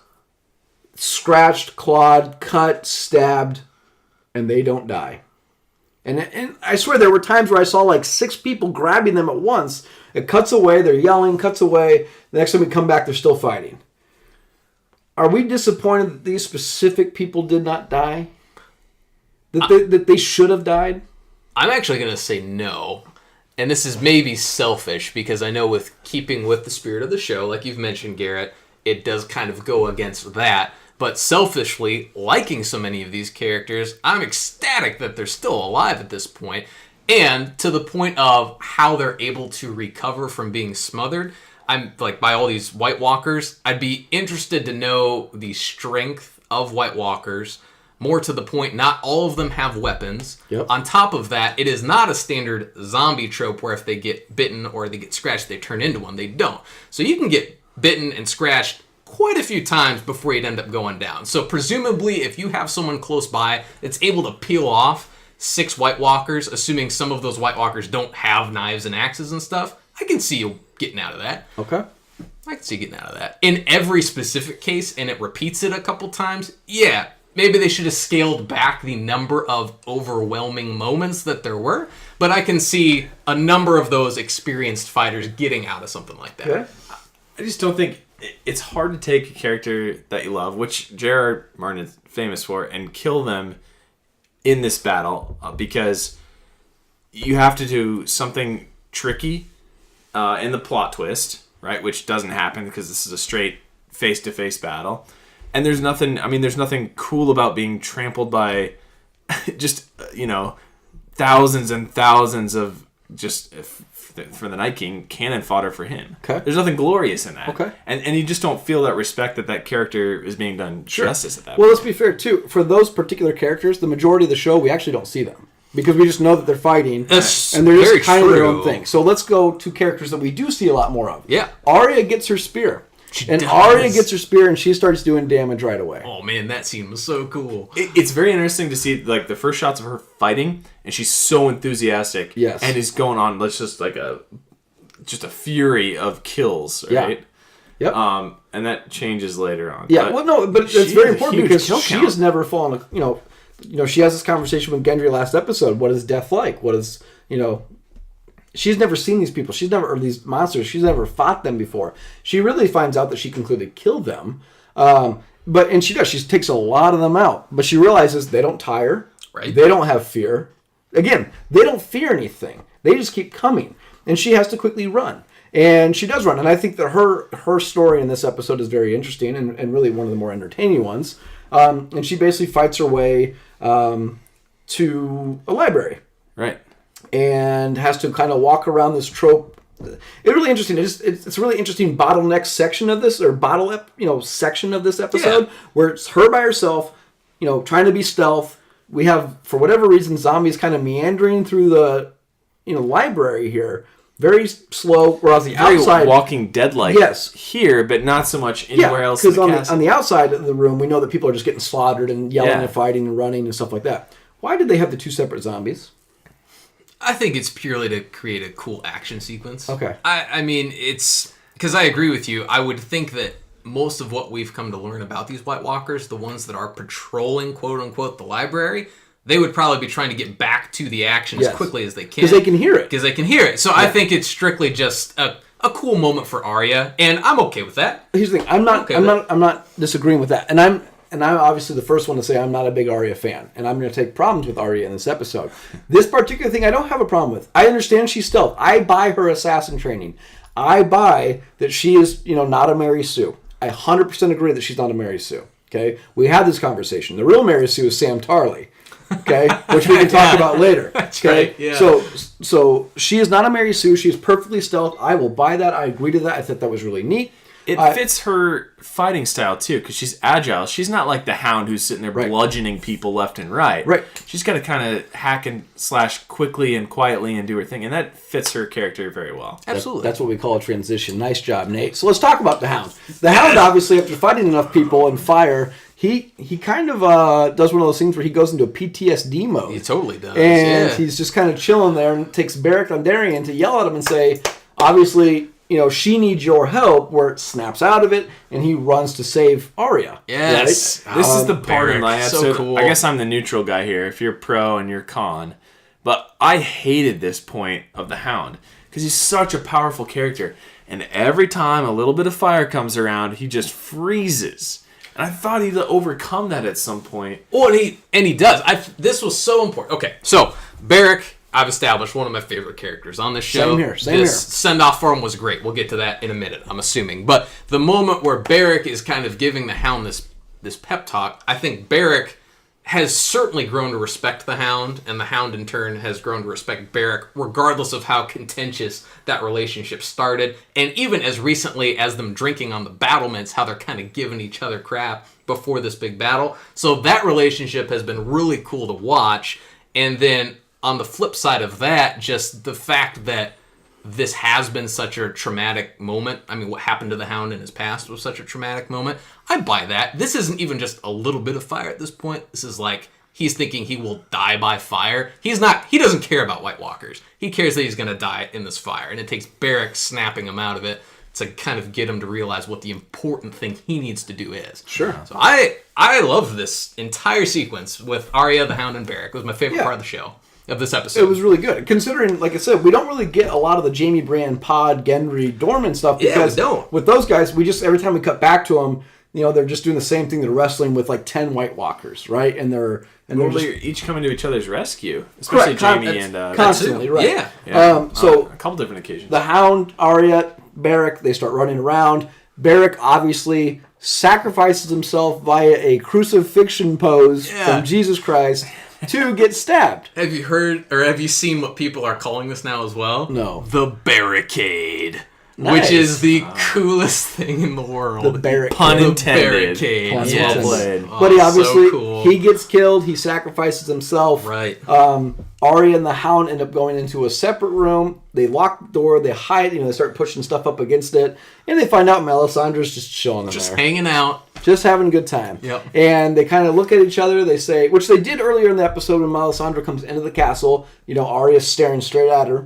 Speaker 2: scratched, clawed, cut, stabbed, and they don't die. And I swear there were times where I saw like 6 people grabbing them at once. It cuts away, they're yelling, cuts away. The next time we come back, they're still fighting. Are we disappointed that these specific people did not die? That they should have died?
Speaker 1: I'm actually going to say no. And this is maybe selfish because I know with keeping with the spirit of the show, like you've mentioned, Garrett, it does kind of go against that. But selfishly, liking so many of these characters, I'm ecstatic that they're still alive at this point. And to the point of how they're able to recover from being smothered, I'm like, by all these White Walkers, I'd be interested to know the strength of White Walkers. More to the point, not all of them have weapons.
Speaker 2: Yep.
Speaker 1: On top of that, it is not a standard zombie trope where if they get bitten or they get scratched, they turn into one. They don't. So you can get bitten and scratched quite a few times before you'd end up going down. So presumably, if you have someone close by that's able to peel off 6 White Walkers, assuming some of those White Walkers don't have knives and axes and stuff, I can see you getting out of that.
Speaker 2: Okay.
Speaker 1: I can see you getting out of that. In every specific case, and it repeats it a couple times, yeah, maybe they should have scaled back the number of overwhelming moments that there were, but I can see a number of those experienced fighters getting out of something like that.
Speaker 2: Okay.
Speaker 3: I just don't think it's hard to take a character that you love, which J.R.R. Martin is famous for, and kill them in this battle because you have to do something tricky in the plot twist, right? Which doesn't happen because this is a straight face-to-face battle. And there's nothing cool about being trampled by just, thousands and thousands of just, for the Night King, cannon fodder for him.
Speaker 2: Okay.
Speaker 3: There's nothing glorious in that.
Speaker 2: Okay.
Speaker 3: And you just don't feel that respect that character is being done justice at that
Speaker 2: Well,
Speaker 3: point.
Speaker 2: let's be fair, too. For those particular characters, the majority of the show, we actually don't see them. Because we just know that they're fighting,
Speaker 1: That's
Speaker 2: and they're
Speaker 1: very
Speaker 2: just kind of their own
Speaker 1: true.
Speaker 2: thing. So let's go to characters that we do see a lot more of.
Speaker 1: Yeah.
Speaker 2: Arya gets her spear.
Speaker 1: She
Speaker 2: and
Speaker 1: does.
Speaker 2: Arya gets her spear, and she starts doing damage right away.
Speaker 1: Oh man, that scene was so cool.
Speaker 3: It's very interesting to see like the first shots of her fighting, and she's so enthusiastic.
Speaker 2: Yes.
Speaker 3: And is going on, let's just like a just a fury of kills, right?
Speaker 2: Yep.
Speaker 3: And that changes later on.
Speaker 2: Yeah, but it's very important because she
Speaker 3: count.
Speaker 2: has never fallen. She has this conversation with Gendry last episode. What is death like? What is She's never seen these people. Or these monsters. She's never fought them before. She really finds out that she can clearly kill them. And she does. She takes a lot of them out. But she realizes they don't tire.
Speaker 1: Right.
Speaker 2: They don't have fear. Again, they don't fear anything. They just keep coming. And she has to quickly run. And she does run. And I think that her story in this episode is very interesting and really one of the more entertaining ones. And she basically fights her way to a library.
Speaker 3: Right.
Speaker 2: And has to kind of walk around this trope. It's really interesting. It's a really interesting bottleneck section of this, or section of this episode, where it's her by herself, trying to be stealth. We have, for whatever reason, zombies kind of meandering through the, library here. Very slow, whereas the outside...
Speaker 3: Walking Dead-like here, but not so much anywhere else in the castle.
Speaker 2: Because on the outside of the room, we know that people are just getting slaughtered and yelling and fighting and running and stuff like that. Why did they have the two separate zombies?
Speaker 1: I think it's purely to create a cool action sequence.
Speaker 2: Okay.
Speaker 1: I mean, it's... Because I agree with you. I would think that most of what we've come to learn about these White Walkers, the ones that are patrolling, quote-unquote, the library... They would probably be trying to get back to the action as quickly as they can.
Speaker 2: Because they can hear it.
Speaker 1: So I think it's strictly just a cool moment for Arya, and I'm okay with that.
Speaker 2: Here's the thing: I'm not disagreeing with that, and I'm obviously the first one to say I'm not a big Arya fan, and I'm going to take problems with Arya in this episode. This particular thing I don't have a problem with. I understand she's stealth. I buy her assassin training. I buy that she is not a Mary Sue. I 100% agree that she's not a Mary Sue. Okay, we had this conversation. The real Mary Sue is Sam Tarly. Okay, which we can talk about later.
Speaker 1: That's
Speaker 2: okay,
Speaker 1: right, yeah.
Speaker 2: So she is not a Mary Sue. She is perfectly stealth. I will buy that. I agree to that. I thought that was really neat.
Speaker 3: It fits her fighting style too, because she's agile. She's not like the Hound who's sitting there bludgeoning people left and right.
Speaker 2: Right.
Speaker 3: She's got to kind of hack and slash quickly and quietly and do her thing, and that fits her character very well.
Speaker 1: Absolutely.
Speaker 2: That's what we call a transition. Nice job, Nate. So let's talk about the Hound. The Hound, obviously, after fighting enough people and fire, he kind of does one of those things where he goes into a PTSD mode.
Speaker 1: He totally does.
Speaker 2: And he's just kind of chilling there and takes Beric Dondarrion to yell at him and say, obviously, she needs your help, where it snaps out of it, and he runs to save Arya.
Speaker 1: Yes.
Speaker 2: Right?
Speaker 3: This is the part in my episode.
Speaker 1: So cool.
Speaker 3: I guess I'm the neutral guy here, if you're pro and you're con. But I hated this point of the Hound, because he's such a powerful character. And every time a little bit of fire comes around, he just freezes. And I thought he'd overcome that at some point.
Speaker 1: Oh, and he does. This was so important. Okay, so Beric, I've established one of my favorite characters on this show.
Speaker 2: Same here.
Speaker 1: Send-off for him was great. We'll get to that in a minute, I'm assuming. But the moment where Beric is kind of giving the Hound this pep talk, I think Beric has certainly grown to respect the Hound, and the Hound in turn has grown to respect Beric, regardless of how contentious that relationship started. And even as recently as them drinking on the battlements, how they're kind of giving each other crap before this big battle. So that relationship has been really cool to watch. And then on the flip side of that, just the fact that this has been such a traumatic moment. I mean, what happened to the Hound in his past was such a traumatic moment. I buy that. This isn't even just a little bit of fire at this point. This is like he's thinking he will die by fire. He doesn't care about White Walkers. He cares that he's going to die in this fire. And it takes Beric snapping him out of it to kind of get him to realize what the important thing he needs to do is.
Speaker 2: Sure.
Speaker 1: So I love this entire sequence with Arya, the Hound, and Beric. It was my favorite part of the show. Of this episode.
Speaker 2: It was really good. Considering, like I said, we don't really get a lot of the Jamie Brand, Pod, Gendry, Dorman stuff. Because
Speaker 1: we don't.
Speaker 2: With those guys, every time we cut back to them, they're just doing the same thing. They're wrestling with like 10 White Walkers, right? And they're
Speaker 3: each coming to each other's rescue. Especially Jamie and...
Speaker 2: constantly, right.
Speaker 3: Yeah.
Speaker 2: So
Speaker 3: a couple different occasions.
Speaker 2: The Hound, Arya, Beric, they start running around. Beric obviously sacrifices himself via a crucifixion pose from Jesus Christ to get stabbed.
Speaker 1: Have you heard or have you seen what people are calling this now as well?
Speaker 2: No.
Speaker 1: The barricade.
Speaker 2: Nice.
Speaker 1: Which is the coolest thing in the world.
Speaker 2: The barricade.
Speaker 3: Pun
Speaker 1: The
Speaker 3: intended.
Speaker 1: barricade.
Speaker 2: Pun
Speaker 1: Yes.
Speaker 2: intended.
Speaker 1: Oh,
Speaker 2: But he obviously,
Speaker 1: so cool.
Speaker 2: he gets killed. He sacrifices himself.
Speaker 1: Right.
Speaker 2: Arya and the Hound end up going into a separate room. They lock the door. They hide. They start pushing stuff up against it. And they find out Melisandre's just chilling in
Speaker 1: Just
Speaker 2: there.
Speaker 1: hanging out.
Speaker 2: Just having a good time.
Speaker 1: Yep.
Speaker 2: And they kind of look at each other. They say, which they did earlier in the episode when Melisandre comes into the castle. Arya's staring straight at her.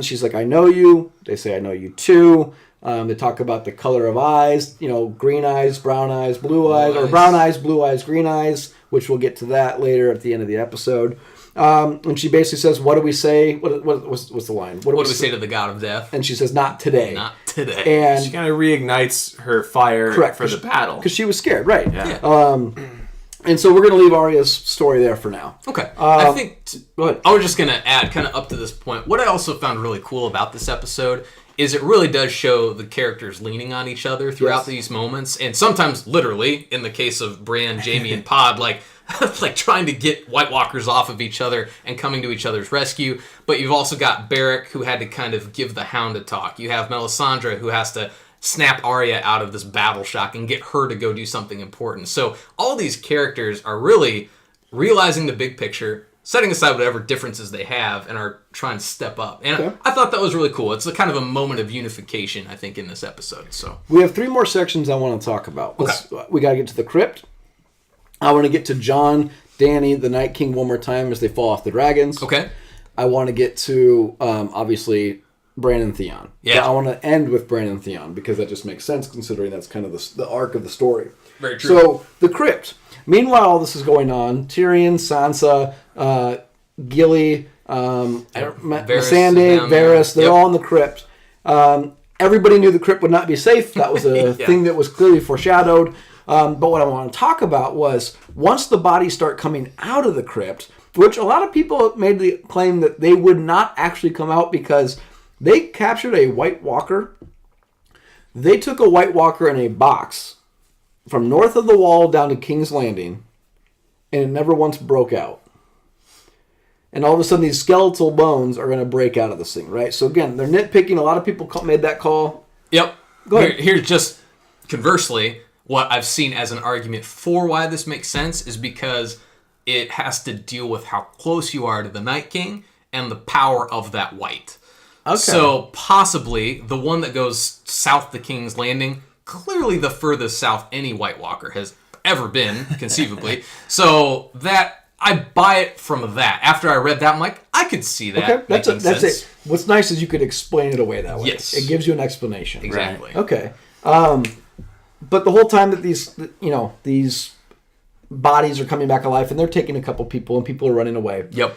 Speaker 2: She's like, I know you. They say, I know you too. They talk about the color of eyes, green eyes, brown eyes, blue eyes, or brown eyes, blue eyes, green eyes, which we'll get to that later at the end of the episode. And she basically says, what do we say? What's the line?
Speaker 1: What do we say to the god of death?
Speaker 2: And she says, not today.
Speaker 1: Not today.
Speaker 2: And
Speaker 3: she kind of reignites her fire for the battle.
Speaker 2: Because she was scared, right.
Speaker 3: Yeah.
Speaker 2: And so we're going to leave Arya's story there for now.
Speaker 1: Okay.
Speaker 2: Go ahead.
Speaker 1: I was just going to add, kind of up to this point, what I also found really cool about this episode is it really does show the characters leaning on each other throughout these moments. And sometimes, literally, in the case of Bran, Jaime, and Pod, like trying to get White Walkers off of each other and coming to each other's rescue. But you've also got Beric, who had to kind of give the Hound a talk. You have Melisandre, who has to snap Arya out of this battle shock and get her to go do something important. So all these characters are really realizing the big picture, setting aside whatever differences they have, and are trying to step up. And I thought that was really cool. It's a kind of a moment of unification, I think, in this episode. So
Speaker 2: we have 3 more sections I want to talk about. We got to get to the crypt. I want to get to Jon, Dany, the Night King one more time as they fall off the dragons.
Speaker 1: Okay.
Speaker 2: I want to get to, obviously, Bran and Theon.
Speaker 1: Yeah.
Speaker 2: But I want to end with Bran and Theon because that just makes sense considering that's kind of the arc of the story.
Speaker 1: Very true.
Speaker 2: So, the crypt. Meanwhile, all this is going on. Tyrion, Sansa, Gilly, Missandei, Varys, they're all in the crypt. Everybody knew the crypt would not be safe. That was a thing that was clearly foreshadowed. But what I want to talk about was once the bodies start coming out of the crypt, which a lot of people made the claim that they would not actually come out because they captured a White Walker. They took a White Walker in a box from north of the wall down to King's Landing, and it never once broke out. And all of a sudden, these skeletal bones are going to break out of this thing, right? So again, they're nitpicking. A lot of people made that call.
Speaker 1: Yep.
Speaker 2: Go ahead.
Speaker 1: Here's just conversely, what I've seen as an argument for why this makes sense is because it has to deal with how close you are to the Night King and the power of that white. Okay. So possibly the one that goes south to King's Landing, clearly the furthest south any White Walker has ever been, conceivably. So that I buy it from that. After I read that, I'm like, I could see that.
Speaker 2: Okay, that's it. What's nice is you could explain it away that way.
Speaker 1: Yes,
Speaker 2: it gives you an explanation.
Speaker 1: Exactly.
Speaker 2: Right. Okay. But the whole time that these bodies are coming back alive, and they're taking a couple people, and people are running away.
Speaker 1: Yep.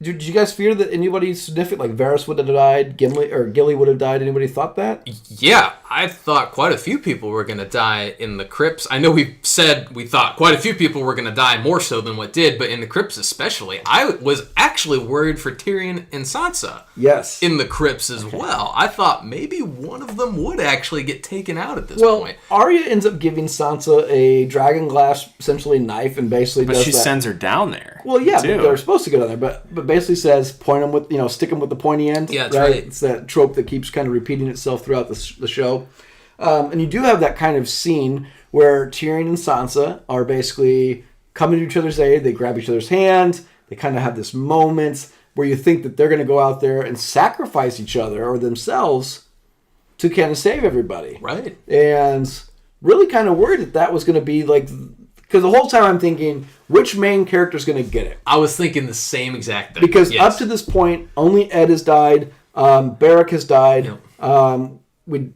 Speaker 2: Did you guys fear that anybody significant, like Varys would have died, Gilly would have died? Anybody thought that?
Speaker 1: Yeah, I thought quite a few people were going to die in the crypts. I know we said we thought quite a few people were going to die more so than what did, but in the crypts especially, I was actually worried for Tyrion and Sansa.
Speaker 2: Yes.
Speaker 1: In the crypts as well. I thought maybe one of them would actually get taken out at this point.
Speaker 2: Arya ends up giving Sansa a dragon glass, essentially knife, and basically
Speaker 3: But she sends her down there.
Speaker 2: Well, yeah, but they're supposed to go down there, but basically says point them with, stick them with the pointy end.
Speaker 1: Yeah, that's right.
Speaker 2: It's that trope that keeps kind of repeating itself throughout the show. And you do have that kind of scene where Tyrion and Sansa are basically coming to each other's aid. They grab each other's hand. They kind of have this moment where you think that they're going to go out there and sacrifice each other or themselves to kind of save everybody.
Speaker 1: Right.
Speaker 2: And really kind of worried that was going to be like... Because the whole time I'm thinking, which main character is going to get it?
Speaker 1: I was thinking the same exact thing.
Speaker 2: Because up to this point, only Ed has died. Beric has died. Yep. We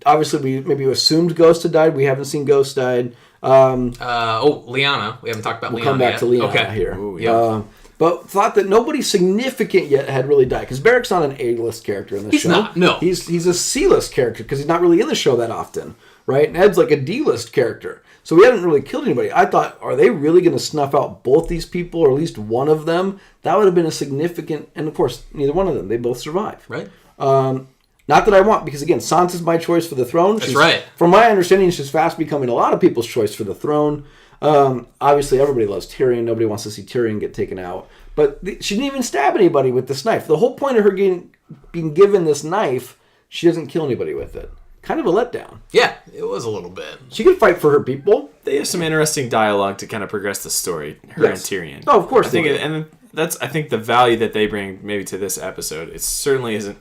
Speaker 2: maybe assumed Ghost had died. We haven't seen Ghost died.
Speaker 1: Lyanna. We haven't talked about Lyanna.
Speaker 2: We'll come back to Lyanna here.
Speaker 1: Ooh, yeah.
Speaker 2: But thought that nobody significant yet had really died. Because Beric's not an A-list character in the show.
Speaker 1: He's not, no.
Speaker 2: He's a C-list character because he's not really in the show that often. Right? And Ed's like a D-list character. So we hadn't really killed anybody. I thought, are they really going to snuff out both these people, or at least one of them? That would have been a significant... And of course, neither one of them. They both survive.
Speaker 1: Right.
Speaker 2: Not that I want, because again, Sansa's my choice for the throne.
Speaker 1: That's right.
Speaker 2: From my understanding, she's fast becoming a lot of people's choice for the throne. Obviously, everybody loves Tyrion. Nobody wants to see Tyrion get taken out. But she didn't even stab anybody with this knife. The whole point of her being given this knife, she doesn't kill anybody with it. Kind of a letdown.
Speaker 1: Yeah, it was a little bit.
Speaker 2: She can fight for her people.
Speaker 3: They have some interesting dialogue to kind of progress the story, her and Tyrion.
Speaker 2: Oh, of course
Speaker 3: I think that's the value that they bring maybe to this episode. It certainly isn't...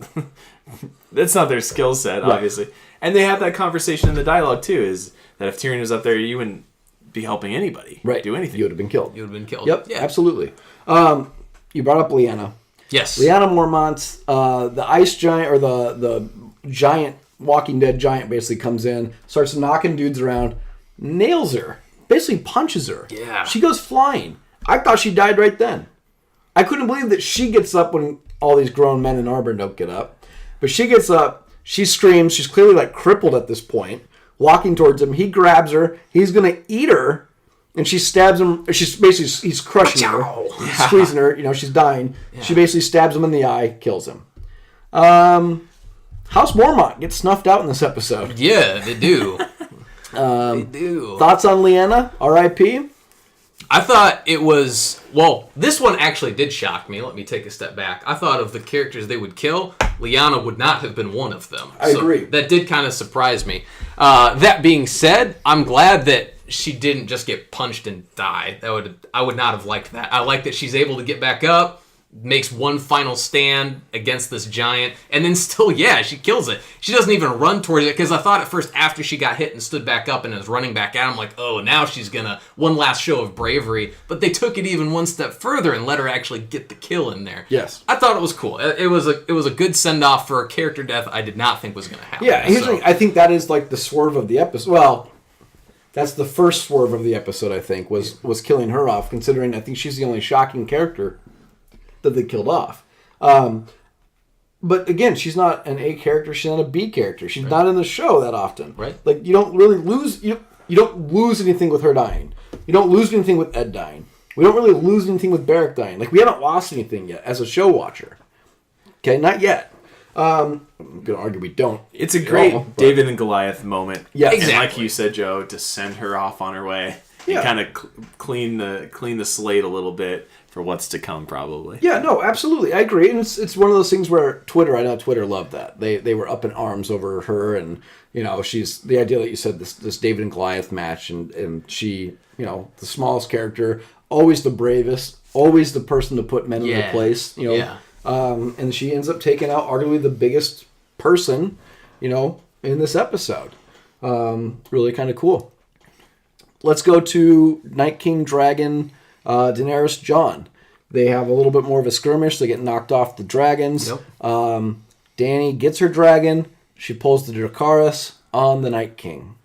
Speaker 3: That's not their skill set, obviously. Right. And they have that conversation in the dialogue, too, is that if Tyrion was up there, you wouldn't be helping anybody do anything.
Speaker 2: You would have been killed.
Speaker 1: You would have been killed.
Speaker 2: Yep, absolutely. You brought up Lyanna.
Speaker 1: Yes.
Speaker 2: Lyanna Mormont, the ice giant, or the giant, Walking Dead giant, basically comes in, starts knocking dudes around, nails her, basically punches her.
Speaker 1: Yeah.
Speaker 2: She goes flying. I thought she died right then. I couldn't believe that she gets up when all these grown men in armor don't get up. But she gets up, she screams, she's clearly like crippled at this point, walking towards him. He grabs her, he's going to eat her. And she stabs him. She's basically, he's crushing her, he's squeezing her. She's dying. Yeah. She basically stabs him in the eye, kills him. House Mormont gets snuffed out in this episode.
Speaker 1: Yeah, they do. They do.
Speaker 2: Thoughts on Lyanna? R.I.P.?
Speaker 1: I thought it was... Well, this one actually did shock me. Let me take a step back. I thought of the characters they would kill, Lyanna would not have been one of them.
Speaker 2: I agree.
Speaker 1: That did kind of surprise me. That being said, I'm glad that she didn't just get punched and die. I would not have liked that. I like that she's able to get back up, makes one final stand against this giant, and then still, she kills it. She doesn't even run towards it, because I thought at first after she got hit and stood back up and is running back at him, like, oh, now she's gonna, one last show of bravery. But they took it even one step further and let her actually get the kill in there.
Speaker 2: Yes.
Speaker 1: I thought it was cool. It was a good send-off for a character death I did not think was gonna happen.
Speaker 2: Yeah, here's the thing. I think that is like the swerve of the episode. Well, that's the first swerve of the episode, I think, was killing her off, considering I think she's the only shocking character that they killed off. But again, she's not an A character, she's not a B character. She's not in the show that often.
Speaker 1: Right.
Speaker 2: Like, you don't really lose you don't lose anything with her dying. You don't lose anything with Ed dying. We don't really lose anything with Barrick dying. Like, we haven't lost anything yet as a show watcher. Okay, not yet. I'm gonna argue we don't.
Speaker 3: It's a great David and Goliath moment.
Speaker 2: Yeah,
Speaker 1: exactly.
Speaker 3: And like you said, Joe, to send her off on her way
Speaker 2: Yeah.
Speaker 3: and kind of clean the slate a little bit for what's to come, probably.
Speaker 2: Yeah, no, absolutely, I agree, and it's one of those things where I know Twitter loved that. They were up in arms over her, and she's the idea that you said this David and Goliath match, and she, the smallest character, always the bravest, always the person to put men in their place, and she ends up taking out arguably the biggest person, in this episode. Really kind of cool. Let's go to Night King Dragon, Daenerys, Jon. They have a little bit more of a skirmish. They get knocked off the dragons. Yep. Dany gets her dragon. She pulls the Dracarys on the Night King.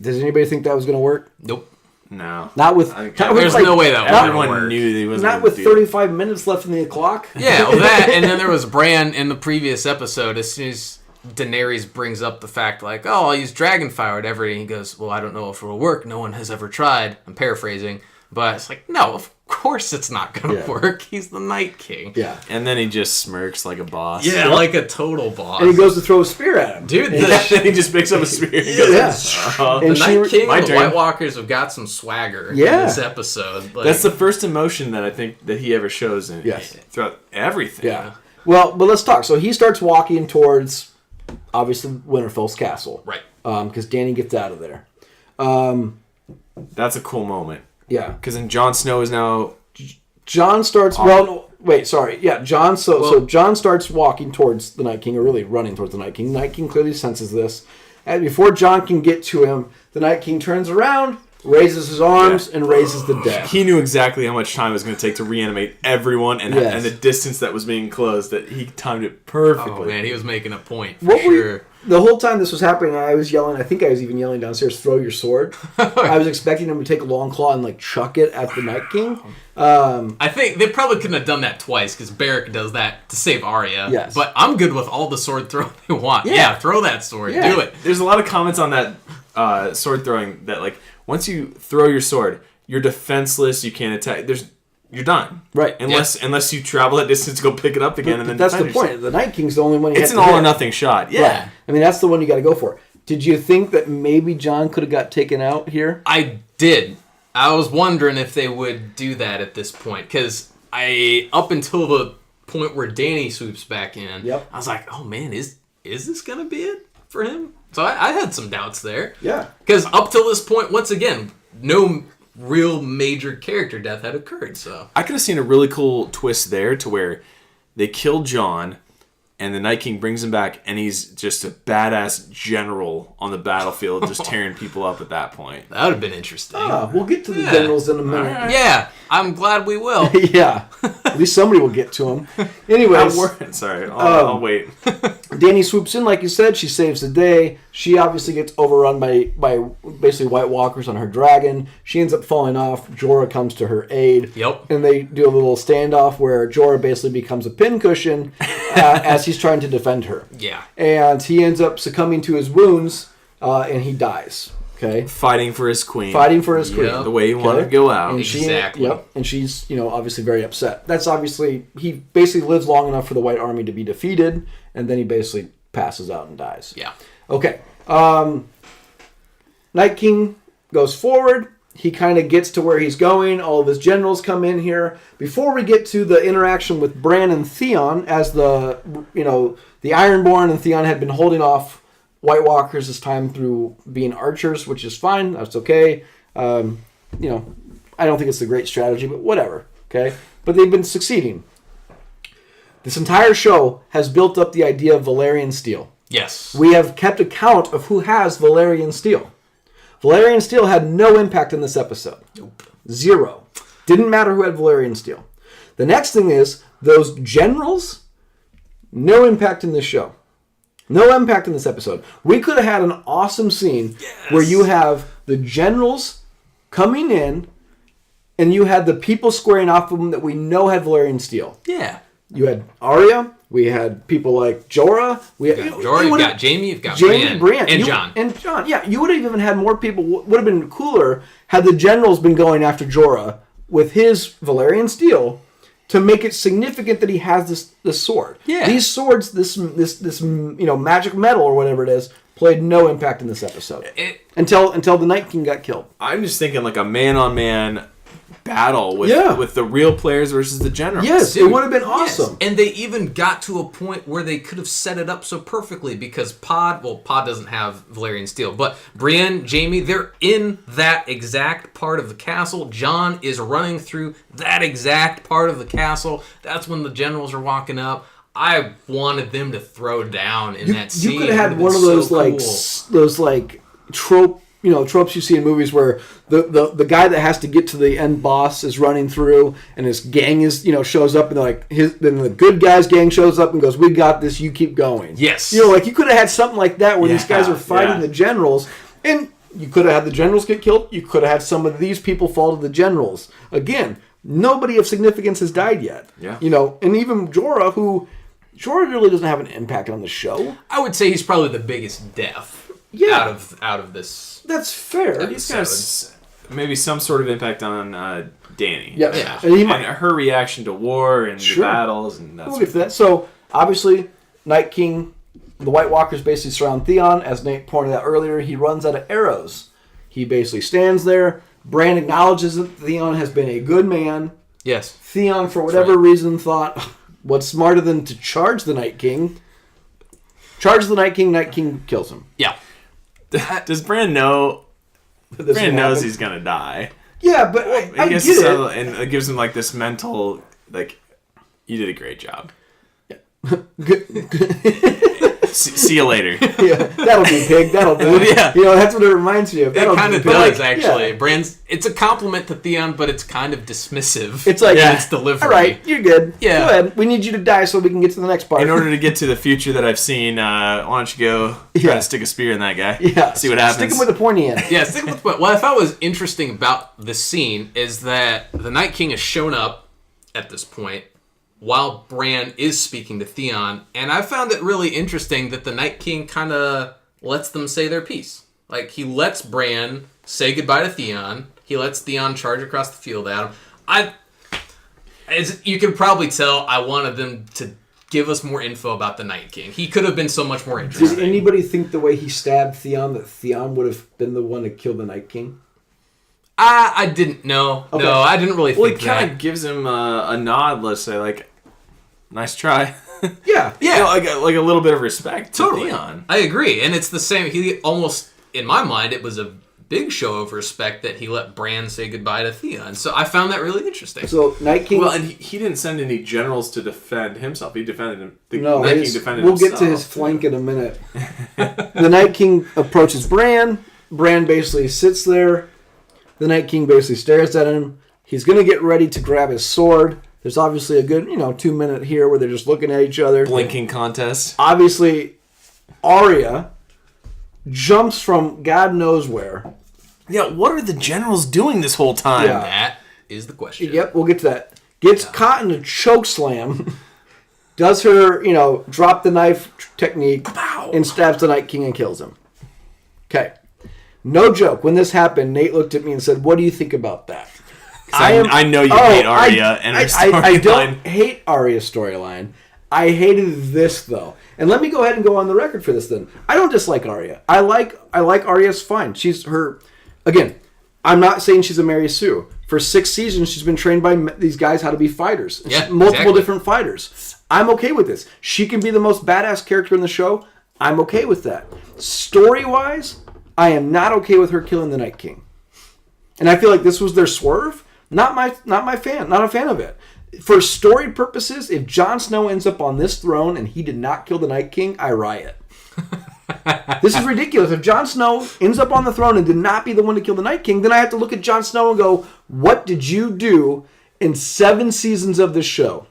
Speaker 2: Does anybody think that was going to work?
Speaker 1: Nope.
Speaker 3: No.
Speaker 2: Not with...
Speaker 1: There's no way that
Speaker 3: everyone
Speaker 1: would work.
Speaker 3: knew they was
Speaker 2: Not with 35 minutes left in the clock.
Speaker 1: Yeah, well, that, and then there was Bran in the previous episode. As soon as Daenerys brings up the fact, like, oh, I'll use Dragonfire or whatever, and he goes, well, I don't know if it will work. No one has ever tried. I'm paraphrasing. But it's like, no, of course it's not going to work. He's the Night King.
Speaker 2: Yeah.
Speaker 3: And then he just smirks like a boss.
Speaker 1: Yeah, like a total boss.
Speaker 2: And he goes to throw a spear at him.
Speaker 1: Dude,
Speaker 3: he just picks up a spear and goes,
Speaker 1: the Night King and the White Walkers have got some swagger in this episode. Like,
Speaker 3: that's the first emotion that I think that he ever shows throughout everything.
Speaker 2: Yeah. Well, but let's talk. So he starts walking towards, obviously, Winterfell's castle.
Speaker 1: Right.
Speaker 2: Because Dany gets out of there.
Speaker 3: That's a cool moment.
Speaker 2: Yeah.
Speaker 3: Because then Jon Snow is now...
Speaker 2: Jon starts... Well, no, wait, sorry. Yeah, Jon... So Jon starts walking towards the Night King, or really running towards the Night King. The Night King clearly senses this. And before Jon can get to him, the Night King turns around, raises his arms, and raises the dead.
Speaker 3: He knew exactly how much time it was going to take to reanimate everyone, and the distance that was being closed, that he timed it perfectly.
Speaker 1: Oh, man, he was making a point, for sure.
Speaker 2: The whole time this was happening, I was yelling, I think I was even yelling downstairs, throw your sword. I was expecting him to take a long claw and, like, chuck it at the Night King.
Speaker 1: I think they probably couldn't have done that twice, because Barrick does that to save Arya.
Speaker 2: Yes.
Speaker 1: But I'm good with all the sword throwing they want. Yeah, throw that sword.
Speaker 2: Yeah.
Speaker 1: Do it.
Speaker 3: There's a lot of comments on that sword throwing that, like, once you throw your sword, you're defenseless, you can't attack. You're done.
Speaker 2: Right.
Speaker 3: Unless you travel that distance to go pick it up again and then
Speaker 2: that's the point. The Night King's the only one
Speaker 3: it's an all or nothing shot. Yeah.
Speaker 2: Right. I mean, that's the one you got to go for. Did you think that maybe Jon could have got taken out here?
Speaker 1: I did. I was wondering if they would do that at this point, because up until the point where Dany swoops back in, I was like, oh man, is this going to be it for him? So I had some doubts there.
Speaker 2: Yeah.
Speaker 1: Because up till this point, once again, no real major character death had occurred. So
Speaker 3: I could have seen a really cool twist there to where they kill Jon, And the Night King brings him back, and he's just a badass general on the battlefield, just tearing people up at that point.
Speaker 1: That would have been interesting.
Speaker 2: We'll get to the generals in a minute.
Speaker 1: Yeah, I'm glad we will.
Speaker 2: Yeah. At least somebody will get to him. Anyways.
Speaker 3: Sorry, I'll wait.
Speaker 2: Danny swoops in, like you said. She saves the day. She obviously gets overrun by basically White Walkers on her dragon. She ends up falling off. Jorah comes to her aid.
Speaker 1: Yep.
Speaker 2: And they do a little standoff where Jorah basically becomes a pincushion as he's trying to defend her.
Speaker 1: Yeah.
Speaker 2: And he ends up succumbing to his wounds, and he dies. Okay.
Speaker 3: Fighting for his queen.
Speaker 2: Yep.
Speaker 3: The way he wanted to go out.
Speaker 2: And
Speaker 1: exactly.
Speaker 2: And she's, obviously very upset. That's obviously, he basically lives long enough for the White Army to be defeated, and then he basically passes out and dies.
Speaker 1: Yeah.
Speaker 2: Okay. Night King goes forward. He kind of gets to where he's going. All of his generals come in here. Before we get to the interaction with Bran and Theon, as the Ironborn and Theon had been holding off White Walkers this time through being archers, which is fine. That's okay. I don't think it's a great strategy, but whatever. Okay. But they've been succeeding. This entire show has built up the idea of Valyrian steel.
Speaker 1: Yes.
Speaker 2: We have kept account of who has Valyrian steel. Valyrian steel had no impact in this episode.
Speaker 1: Nope.
Speaker 2: 0. Didn't matter who had Valyrian steel. The next thing is, those generals, no impact in this show. No impact in this episode. We could have had an awesome scene where you have the generals coming in, and you had the people squaring off of them that we know had Valyrian steel.
Speaker 1: Yeah.
Speaker 2: You had Arya. We had people like Jorah.
Speaker 1: You've got Jaime, you've got Brienne, and Jon.
Speaker 2: And Jon, yeah. You would have even had more people. Would have been cooler had the generals been going after Jorah with his Valyrian steel to make it significant that he has this sword.
Speaker 1: Yeah.
Speaker 2: These swords, this magic metal or whatever it is, played no impact in this episode. Until the Night King got killed.
Speaker 3: I'm just thinking like a man-on-man battle with the real players versus the generals.
Speaker 2: Yes,
Speaker 1: Dude,
Speaker 2: it would have been awesome.
Speaker 1: Yes. And they even got to a point where they could have set it up so perfectly because Pod doesn't have Valyrian steel, but Brienne, Jaime, they're in that exact part of the castle. Jon is running through that exact part of the castle. That's when the generals are walking up. I wanted them to throw down in that scene.
Speaker 2: You could have had one of those tropes you see in movies where the guy that has to get to the end boss is running through and his gang is shows up and then the good guys gang shows up and goes, "We got this, you keep going."
Speaker 1: Yes.
Speaker 2: You could have had something like that where these guys are fighting the generals, and you could have had the generals get killed. You could have had some of these people fall to the generals. Again, nobody of significance has died yet.
Speaker 3: Yeah.
Speaker 2: And even Jorah really doesn't have an impact on the show.
Speaker 1: I would say he's probably the biggest death out of this.
Speaker 2: That's fair.
Speaker 3: He's got maybe some sort of impact on Dany.
Speaker 2: Yeah.
Speaker 3: And her reaction to war and the battles. And
Speaker 2: we'll get to that. So, obviously, Night King, the White Walkers basically surround Theon. As Nate pointed out earlier, he runs out of arrows. He basically stands there. Bran acknowledges that Theon has been a good man.
Speaker 1: Yes.
Speaker 2: Theon, for whatever reason, thought, what's smarter than to charge the Night King? Charge the Night King, Night King kills him.
Speaker 1: Yeah.
Speaker 3: Does Bran know? Bran knows he's gonna die.
Speaker 2: Yeah, but I get it.
Speaker 3: And it gives him like this mental, like, you did a great job. See you later.
Speaker 2: Yeah, that'll be pig. That'll do.
Speaker 1: Yeah.
Speaker 2: That's what it reminds you of.
Speaker 1: It kind of does, actually. Yeah. Bran's. It's a compliment to Theon, but it's kind of dismissive.
Speaker 2: It's like,
Speaker 1: its delivery.
Speaker 2: All right, you're good.
Speaker 1: Yeah.
Speaker 2: Go ahead. We need you to die so we can get to the next part.
Speaker 3: In order to get to the future that I've seen, why don't you go try to stick a spear in that guy?
Speaker 2: Yeah.
Speaker 3: See what happens.
Speaker 2: Stick him with a pointy end.
Speaker 1: Yeah, stick with the point. What I thought was interesting about this scene is that the Night King has shown up at this point while Bran is speaking to Theon, and I found it really interesting that the Night King kind of lets them say their piece. Like, he lets Bran say goodbye to Theon. He lets Theon charge across the field at him. As you can probably tell, I wanted them to give us more info about the Night King. He could have been so much more interesting.
Speaker 2: Did anybody think the way he stabbed Theon that Theon would have been the one to kill the Night King?
Speaker 1: I didn't know. Okay. No, I didn't really think that.
Speaker 3: Well, it kind of gives him a nod, let's say, like, nice try.
Speaker 2: Yeah.
Speaker 3: Like a little bit of respect to Theon.
Speaker 1: I agree. And it's the same. He almost, in my mind, it was a big show of respect that he let Bran say goodbye to Theon. And so I found that really interesting.
Speaker 2: So Night King.
Speaker 3: Well, and he didn't send any generals to defend himself. He defended him.
Speaker 2: Night King defended himself. We'll get to his flank in a minute. The Night King approaches Bran. Bran basically sits there. The Night King basically stares at him. He's going to get ready to grab his sword. There's obviously a good, 2-minute here where they're just looking at each other.
Speaker 3: Blinking contest.
Speaker 2: Obviously, Arya jumps from God knows where.
Speaker 3: Yeah, what are the generals doing this whole time?
Speaker 1: Yeah. That is the question.
Speaker 2: Yep, we'll get to that. Gets caught in a choke slam. Does her, drop the knife technique.
Speaker 3: Pow!
Speaker 2: And stabs the Night King and kills him. Okay. No joke. When this happened, Nate looked at me and said, "What do you think about that?"
Speaker 3: I know you hate Arya and her storyline.
Speaker 2: I don't hate Arya's storyline. I hated this though, and let me go ahead and go on the record for this. Then I don't dislike Arya. I like Arya's fine. She's her. Again, I'm not saying she's a Mary Sue. For 6 seasons, she's been trained by these guys how to be fighters.
Speaker 1: Yeah,
Speaker 2: multiple different fighters. I'm okay with this. She can be the most badass character in the show. I'm okay with that. Story-wise, I am not okay with her killing the Night King, and I feel like this was their swerve. Not a fan of it. For story purposes, if Jon Snow ends up on this throne and he did not kill the Night King, I riot. This is ridiculous. If Jon Snow ends up on the throne and did not be the one to kill the Night King, then I have to look at Jon Snow and go, what did you do in 7 seasons of this show?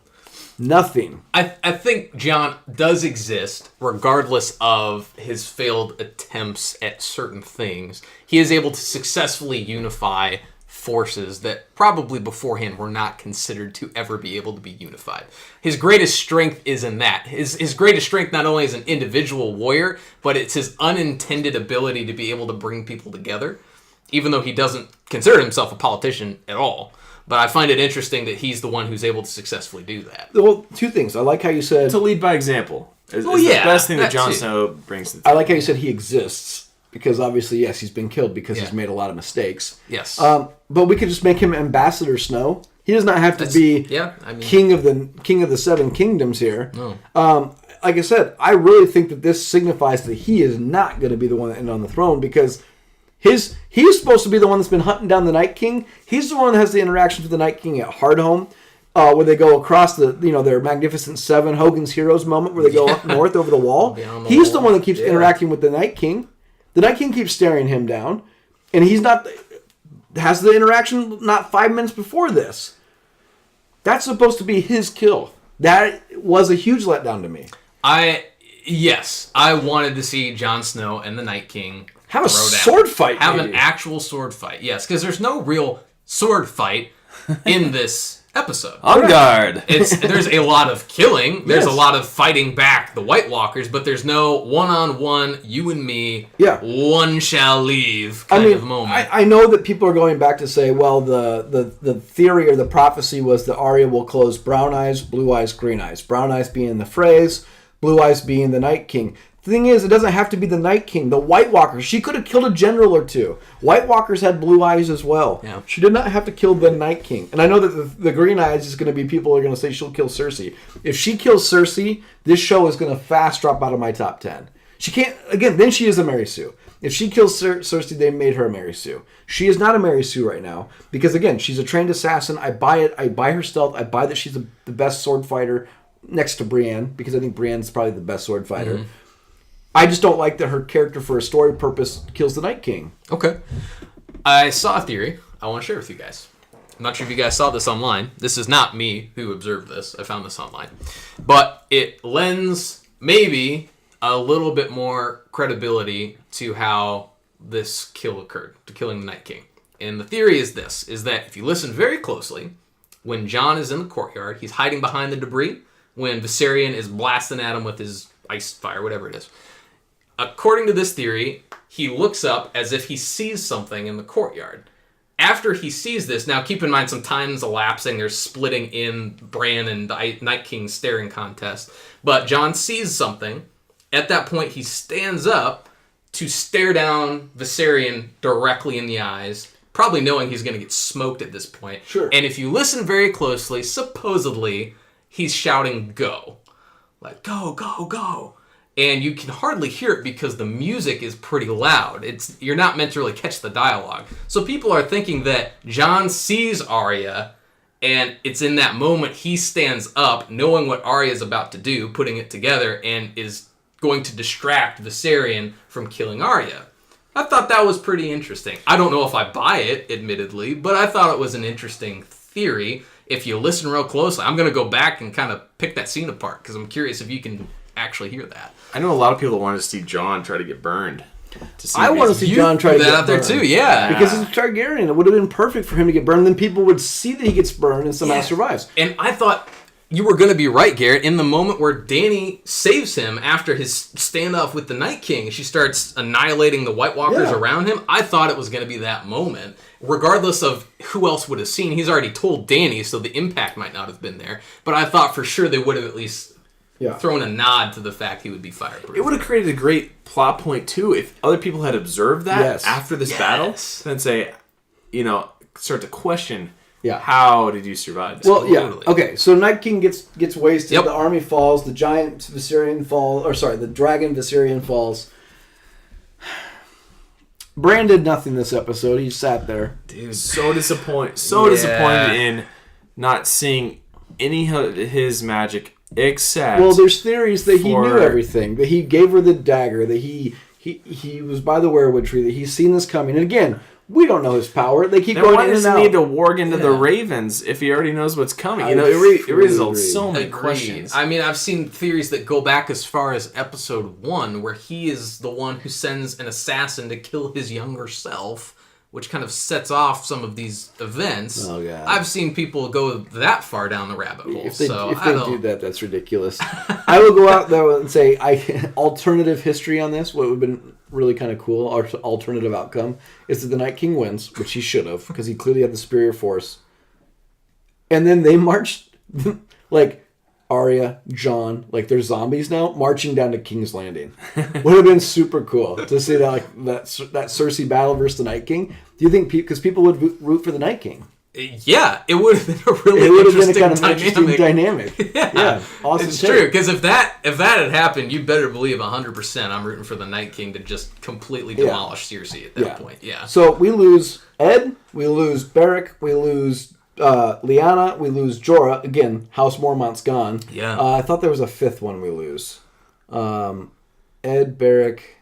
Speaker 2: Nothing.
Speaker 1: I think Jon does exist, regardless of his failed attempts at certain things. He is able to successfully unify forces that probably beforehand were not considered to ever be able to be unified. His greatest strength is in that. His greatest strength not only as an individual warrior, but it's his unintended ability to be able to bring people together, even though he doesn't consider himself a politician at all. But I find it interesting that he's the one who's able to successfully do that.
Speaker 2: Well, 2 things. I like how you said...
Speaker 3: To lead by example is the best thing that Jon Snow brings to the table.
Speaker 2: I like how you said he exists. Because obviously, yes, he's been killed because he's made a lot of mistakes.
Speaker 1: Yes.
Speaker 2: But we could just make him Ambassador Snow. He does not have to be king of the 7 kingdoms here. No. Like I said, I really think that this signifies that he is not going to be the one that ends on the throne because he's supposed to be the one that's been hunting down the Night King. He's the one that has the interactions with the Night King at Hardhome. Where they go across their Magnificent Seven, Hogan's Heroes moment, where they go up north over the wall. He's the one that keeps interacting with the Night King. The Night King keeps staring him down, and he's not has the interaction not 5 minutes before this. That's supposed to be his kill. That was a huge letdown to me.
Speaker 1: I wanted to see Jon Snow and the Night King
Speaker 2: have a sword fight.
Speaker 1: Have an actual sword fight. Yes, because there's no real sword fight in this episode.
Speaker 3: On guard.
Speaker 1: There's a lot of killing. There's a lot of fighting back the White Walkers, but there's no one-on-one, you and me, one shall leave kind of moment.
Speaker 2: I know that people are going back to say, well, the theory or the prophecy was that Arya will close brown eyes, blue eyes, green eyes. Brown eyes being the phrase, blue eyes being the Night King. The thing is, it doesn't have to be the Night King. The White Walkers, she could have killed a general or 2. White Walkers had blue eyes as well.
Speaker 1: Yeah.
Speaker 2: She did not have to kill the Night King. And I know that the green eyes is going to be people are going to say she'll kill Cersei. If she kills Cersei, this show is going to fast drop out of my top 10. She can't, again, then she is a Mary Sue. If she kills Cersei, they made her a Mary Sue. She is not a Mary Sue right now because, again, she's a trained assassin. I buy it. I buy her stealth. I buy that she's the best sword fighter next to Brienne because I think Brienne's probably the best sword fighter. Mm-hmm. I just don't like that her character, for a story purpose, kills the Night King.
Speaker 1: Okay. I saw a theory I want to share with you guys. I'm not sure if you guys saw this online. This is not me who observed this. I found this online. But it lends maybe a little bit more credibility to how this kill occurred, to killing the Night King. And the theory is this, is that if you listen very closely, when Jon is in the courtyard, he's hiding behind the debris, when Viserion is blasting at him with his ice fire, whatever it is. According to this theory, he looks up as if he sees something in the courtyard. After he sees this, now keep in mind some time's elapsing, there's splitting in Bran and the Night King's staring contest, but Jon sees something. At that point, he stands up to stare down Viserion directly in the eyes, probably knowing he's going to get smoked at this point.
Speaker 2: Sure.
Speaker 1: And if you listen very closely, supposedly, he's shouting, "Go." Like, go, go, go. and you can hardly hear it because the music is pretty loud. You're not meant to really catch the dialogue. So people are thinking that Jon sees Arya, and it's in that moment he stands up, knowing what Arya is about to do, putting it together, and is going to distract Viserion from killing Arya. I thought that was pretty interesting. I don't know if I buy it, admittedly, but I thought it was an interesting theory. If you listen real closely, I'm going to go back and kind of pick that scene apart, because I'm curious if you can actually hear that.
Speaker 3: I know a lot of people want to see Jon try to get burned.
Speaker 2: I want to see Jon try to get
Speaker 1: out there
Speaker 2: burned.
Speaker 1: too, yeah.
Speaker 2: Because it's Targaryen. It would have been perfect for him to get burned. Then people would see that he gets burned and somehow survives.
Speaker 1: And I thought you were going to be right, Garrett. In the moment where Dany saves him after his standoff with the Night King, she starts annihilating the White Walkers around him. I thought it was going to be that moment. Regardless of who else would have seen, he's already told Dany, so the impact might not have been there. But I thought for sure they would have at least thrown a nod to the fact he would be fireproof.
Speaker 3: It would have created a great plot point, too, if other people had observed that after this battle. Then say, start to question, how did you survive this?
Speaker 2: Well, totally. Okay, so Night King gets wasted, the army falls, the giant Viserion falls, the dragon Viserion falls. Bran did nothing this episode. He sat there.
Speaker 3: Dude, so disappointed in not seeing any of his magic except...
Speaker 2: Well, there's theories that he knew everything. That he gave her the dagger. That he was by the weirwood tree. That he's seen this coming. And again, we don't know his power. They keep going in and out.
Speaker 3: Why does he need to warg into the ravens if he already knows what's coming? It raises so many questions.
Speaker 1: I mean, I've seen theories that go back as far as episode 1, where he is the one who sends an assassin to kill his younger self, which kind of sets off some of these events.
Speaker 2: Oh, God.
Speaker 1: I've seen people go that far down the rabbit hole.
Speaker 2: If they do that, that's ridiculous. I will go out though and say alternative history on this. What would have been really kind of cool, our alternative outcome, is that the Night King wins, which he should have, because he clearly had the superior force. And then they marched, like Arya, Jon, like they're zombies now, marching down to King's Landing. Would have been super cool to see that, like that Cersei battle versus the Night King. Do you think because people would root for the Night King?
Speaker 1: Yeah, it would have been a really interesting
Speaker 2: dynamic. Yeah, awesome.
Speaker 1: It's true, because if that had happened, you better believe 100% I'm rooting for the Night King to just completely demolish Cersei at that point. Yeah.
Speaker 2: So we lose Ed, we lose Beric, we lose Lyanna, we lose Jorah. Again, House Mormont's gone.
Speaker 1: Yeah.
Speaker 2: I thought there was a fifth one we lose. Ed, Beric.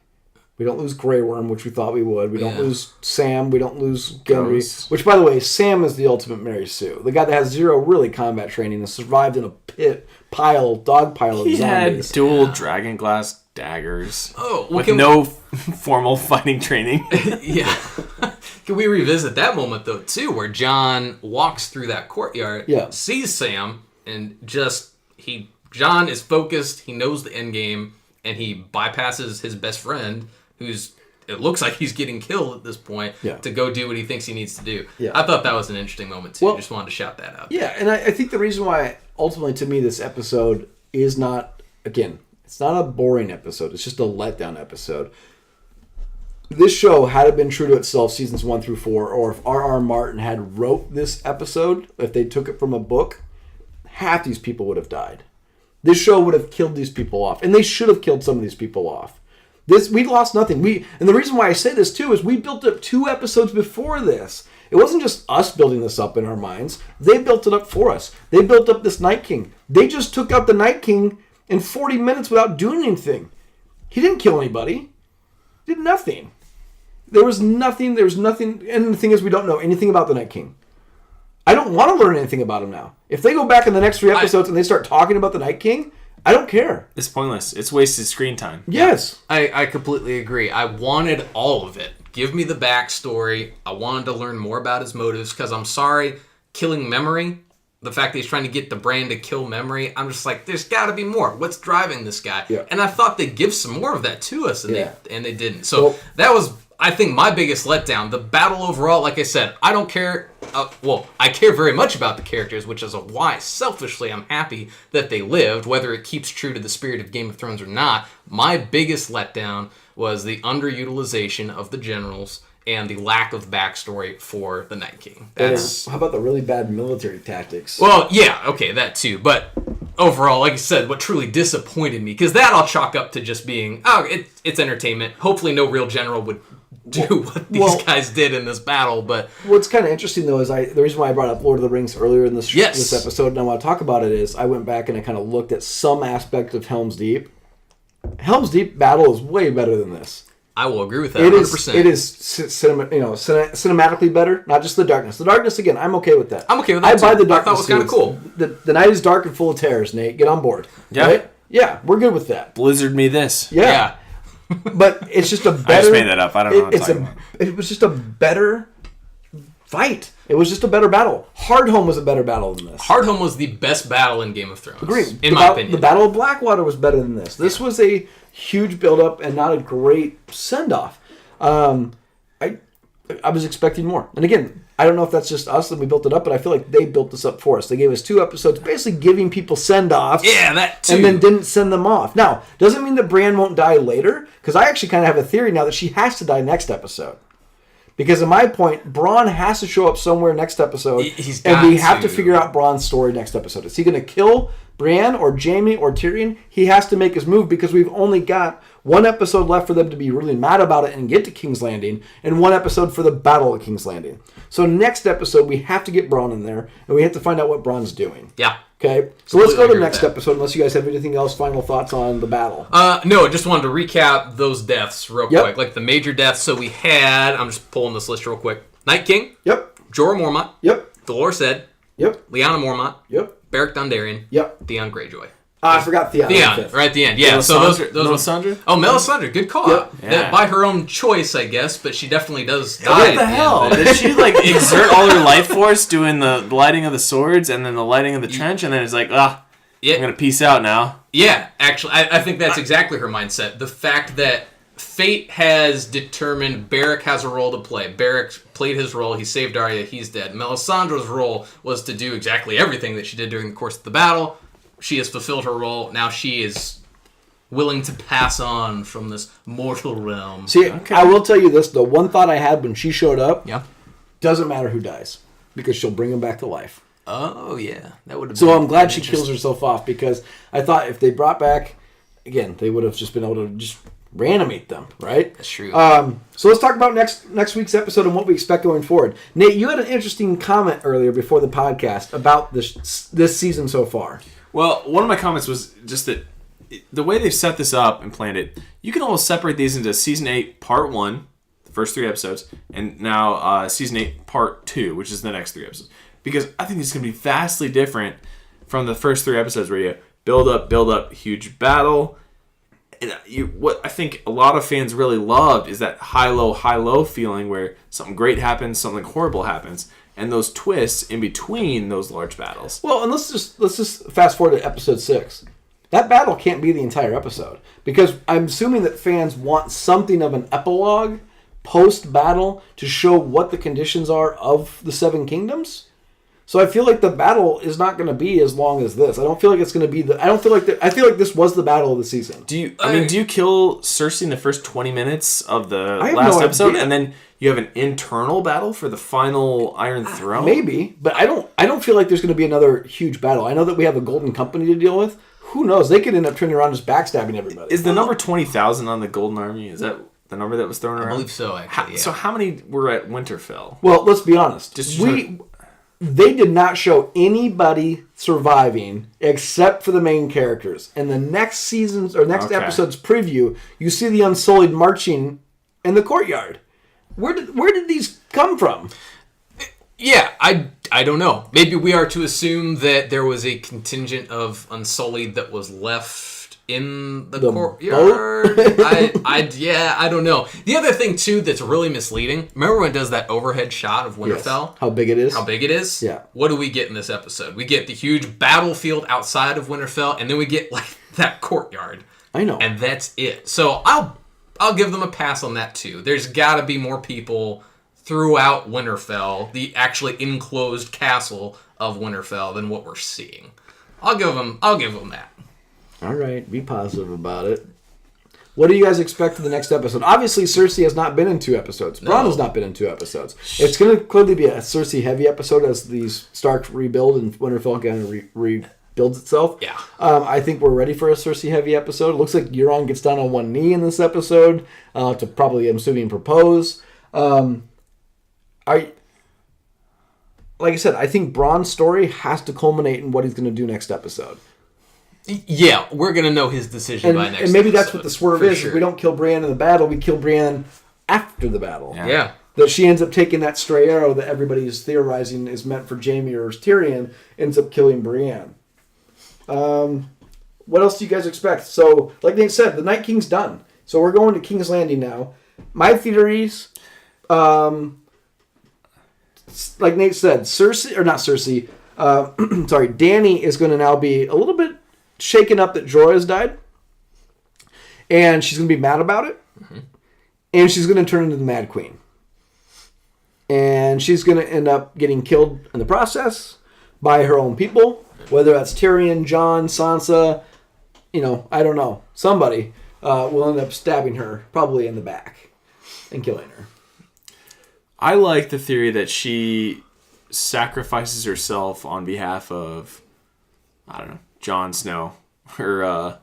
Speaker 2: We don't lose Grey Worm, which we thought we would. We don't lose Sam. We don't lose Gendry. Which, by the way, Sam is the ultimate Mary Sue. The guy that has zero really combat training and survived in a dog pile of zombies.
Speaker 3: He had dual dragon glass daggers.
Speaker 1: Oh,
Speaker 3: with no formal fighting training.
Speaker 1: Yeah. Can we revisit that moment, though, too, where Jon walks through that courtyard, sees Sam, and Jon is focused, he knows the end game, and he bypasses his best friend, it looks like he's getting killed at this point, to go do what he thinks he needs to do. Yeah. I thought that was an interesting moment, too. Just wanted to shout that out.
Speaker 2: Yeah, and I think the reason why, ultimately, to me, this episode is not, again, it's not a boring episode. It's just a letdown episode. This show, had it been true to itself, seasons 1 through 4, or if R.R. Martin had wrote this episode, if they took it from a book, half these people would have died. This show would have killed these people off. And they should have killed some of these people off. We lost nothing. And the reason why I say this, too, is we built up 2 episodes before this. It wasn't just us building this up in our minds. They built it up for us. They built up this Night King. They just took out the Night King in 40 minutes without doing anything. He didn't kill anybody. He did nothing. There was nothing. And the thing is, we don't know anything about the Night King. I don't want to learn anything about him now. If they go back in the next 3 episodes and they start talking about the Night King, I don't care.
Speaker 3: It's pointless. It's wasted screen time.
Speaker 2: Yes.
Speaker 1: I completely agree. I wanted all of it. Give me the backstory. I wanted to learn more about his motives, because I'm sorry, killing Memory, the fact that he's trying to get the Bran to kill Memory, I'm just like, there's got to be more. What's driving this guy? Yeah. And I thought they'd give some more of that to us, and they didn't. So that was, I think, my biggest letdown. The battle overall, like I said, I don't care. I care very much about the characters, which is why, selfishly, I'm happy that they lived, whether it keeps true to the spirit of Game of Thrones or not. My biggest letdown was the underutilization of the generals and the lack of backstory for the Night King.
Speaker 2: How about the really bad military tactics?
Speaker 1: Well, yeah, okay, that too. But overall, like I said, what truly disappointed me, because that I'll chalk up to just being, it's entertainment. Hopefully no real general would do what these guys did in this battle, but...
Speaker 2: What's kind of interesting, though, is the reason why I brought up Lord of the Rings earlier in this episode, and I want to talk about it, is I went back and I kind of looked at some aspect of Helm's Deep. Helm's Deep battle is way better than this.
Speaker 1: I will agree with that 100%.
Speaker 2: It is cinematically better, not just the darkness. The darkness, again, I'm okay with that.
Speaker 1: I'm okay with that,
Speaker 2: I buy the darkness.
Speaker 1: I thought it was kind of cool.
Speaker 2: The night is dark and full of terrors, Nate. Get on board.
Speaker 3: Yeah.
Speaker 2: Right? Yeah, we're good with that.
Speaker 3: Blizzard me this.
Speaker 2: Yeah. But it's just a better...
Speaker 3: I just made that up. I don't know what I'm talking about.
Speaker 2: It was just a better fight. It was just a better battle. Hardhome was a better battle than this.
Speaker 1: Hardhome was the best battle in Game of Thrones.
Speaker 2: Agreed.
Speaker 1: In my opinion.
Speaker 2: The Battle of Blackwater was better than this. This was a huge build-up and not a great send-off. I was expecting more. And again, I don't know if that's just us that we built it up, but I feel like they built this up for us. They gave us 2 episodes basically giving people send-offs.
Speaker 1: Yeah, that too.
Speaker 2: And then didn't send them off. Now, doesn't mean that Bran won't die later, because I actually kind of have a theory now that she has to die next episode. Because in my point, Bronn has to show up somewhere next episode, and we have to figure out Bronn's story next episode. Is he going to kill Bran or Jaime or Tyrion? He has to make his move because we've only got 1 episode left for them to be really mad about it and get to King's Landing, and 1 episode for the Battle of King's Landing. So next episode, we have to get Bronn in there, and we have to find out what Bronn's doing.
Speaker 1: Yeah.
Speaker 2: Okay, so let's go to the next episode, unless you guys have anything else, final thoughts on the battle.
Speaker 1: No, I just wanted to recap those deaths real quick. Like the major deaths. So we had, I'm just pulling this list real quick. Night King.
Speaker 2: Yep.
Speaker 1: Jorah Mormont.
Speaker 2: Yep.
Speaker 1: Dolorous Edd.
Speaker 2: Yep.
Speaker 1: Lyanna Mormont.
Speaker 2: Yep.
Speaker 1: Beric Dondarrion.
Speaker 2: Yep.
Speaker 1: Theon Greyjoy.
Speaker 2: I forgot Theon.
Speaker 1: Right at the end. Yeah, so those
Speaker 3: Melisandre?
Speaker 1: Oh, Melisandre, good call.
Speaker 2: Yep.
Speaker 1: Yeah. By her own choice, I guess, but she definitely does die.
Speaker 3: What the hell? Did she exert all her life force doing the lighting of the swords and then the lighting of the trench, and then it's like, I'm gonna peace out now?
Speaker 1: Yeah, actually, I think that's exactly her mindset. The fact that fate has determined Beric has a role to play. Beric played his role. He saved Arya. He's dead. Melisandre's role was to do exactly everything that she did during the course of the battle. She has fulfilled her role. Now she is willing to pass on from this mortal realm.
Speaker 2: See, I will tell you this. The one thought I had when she showed up, doesn't matter who dies, because she'll bring him back to life.
Speaker 1: Oh, yeah. That would have
Speaker 2: So I'm glad she kills herself off, because I thought if they brought back, again, they would have just been able to just reanimate them, right?
Speaker 1: That's true.
Speaker 2: So let's talk about next week's episode and what we expect going forward. Nate, you had an interesting comment earlier before the podcast about this season so far.
Speaker 3: Well, one of my comments was just that the way they've set this up and planned it, you can almost separate these into Season 8, Part 1, the first 3 episodes, and now Season 8, Part 2, which is the next 3 episodes. Because I think it's going to be vastly different from the first 3 episodes where you build up, huge battle. And what I think a lot of fans really loved is that high-low feeling where something great happens, something horrible happens, and those twists in between those large battles.
Speaker 2: Well, and let's just fast forward to episode 6. That battle can't be the entire episode, because I'm assuming that fans want something of an epilogue post-battle to show what the conditions are of the 7 kingdoms. So I feel like the battle is not going to be as long as this. I don't feel like it's going to be I feel like this was the battle of the season.
Speaker 3: Do you kill Cersei in the first 20 minutes of the last episode, and then you have an internal battle for the final Iron Throne?
Speaker 2: Maybe, but I don't feel like there's going to be another huge battle. I know that we have a Golden Company to deal with. Who knows? They could end up turning around just backstabbing everybody.
Speaker 3: Is the number 20,000 on the Golden Army? Is that the number that was thrown around?
Speaker 1: I believe so, actually.
Speaker 3: So how many were at Winterfell?
Speaker 2: Well, let's be honest. They did not show anybody surviving except for the main characters. In the next season's or next episode's preview, you see the Unsullied marching in the courtyard. Where did these come from?
Speaker 1: Yeah, I don't know. Maybe we are to assume that there was a contingent of Unsullied that was left in the courtyard. I don't know. The other thing too that's really misleading. Remember when it does that overhead shot of Winterfell?
Speaker 2: Yes. How big it is?
Speaker 1: Yeah. What do we get in this episode? We get the huge battlefield outside of Winterfell, and then we get like that courtyard.
Speaker 2: I know.
Speaker 1: And that's it. So I'll give them a pass on that too. There's got to be more people throughout Winterfell, the actually enclosed castle of Winterfell, than what we're seeing. I'll give them that.
Speaker 2: All right, be positive about it. What do you guys expect for the next episode? Obviously, Cersei has not been in 2 episodes. Bronn has not been in 2 episodes. It's going to clearly be a Cersei-heavy episode as these Starks rebuild and Winterfell kind of builds itself.
Speaker 1: Yeah.
Speaker 2: I think we're ready for a Cersei-heavy episode. It looks like Euron gets down on one knee in this episode to probably, I'm assuming, propose. Like I said, I think Bronn's story has to culminate in what he's going to do next episode.
Speaker 1: Yeah, we're going to know his decision by next
Speaker 2: And maybe
Speaker 1: episode,
Speaker 2: that's what the swerve
Speaker 1: for
Speaker 2: is.
Speaker 1: sure.
Speaker 2: If we don't kill Brienne in the battle, we kill Brienne after the battle.
Speaker 1: Yeah.
Speaker 2: That she ends up taking that stray arrow that everybody is theorizing is meant for Jaime or Tyrion, ends up killing Brienne. What else do you guys expect? So, like Nate said, the Night King's done. So we're going to King's Landing now. My theories, like Nate said, Cersei, Dany is going to now be a little bit shaken up that Jorah's died. And she's going to be mad about it. Mm-hmm. And she's going to turn into the Mad Queen. And she's going to end up getting killed in the process by her own people. Whether that's Tyrion, Jon, Sansa, I don't know. Somebody will end up stabbing her, probably in the back, and killing her.
Speaker 3: I like the theory that she sacrifices herself on behalf of, I don't know, Jon Snow, her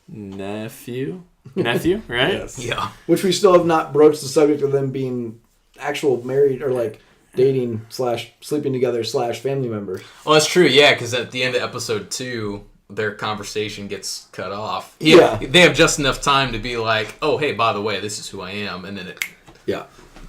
Speaker 3: nephew, right?
Speaker 2: Yes.
Speaker 1: Yeah.
Speaker 2: Which we still have not broached the subject of them being actual married or like dating / sleeping together / family members.
Speaker 1: Well, that's true, yeah, because at the end of episode 2, their conversation gets cut off.
Speaker 2: Yeah.
Speaker 1: They have just enough time to be like, oh, hey, by the way, this is who I am, and then it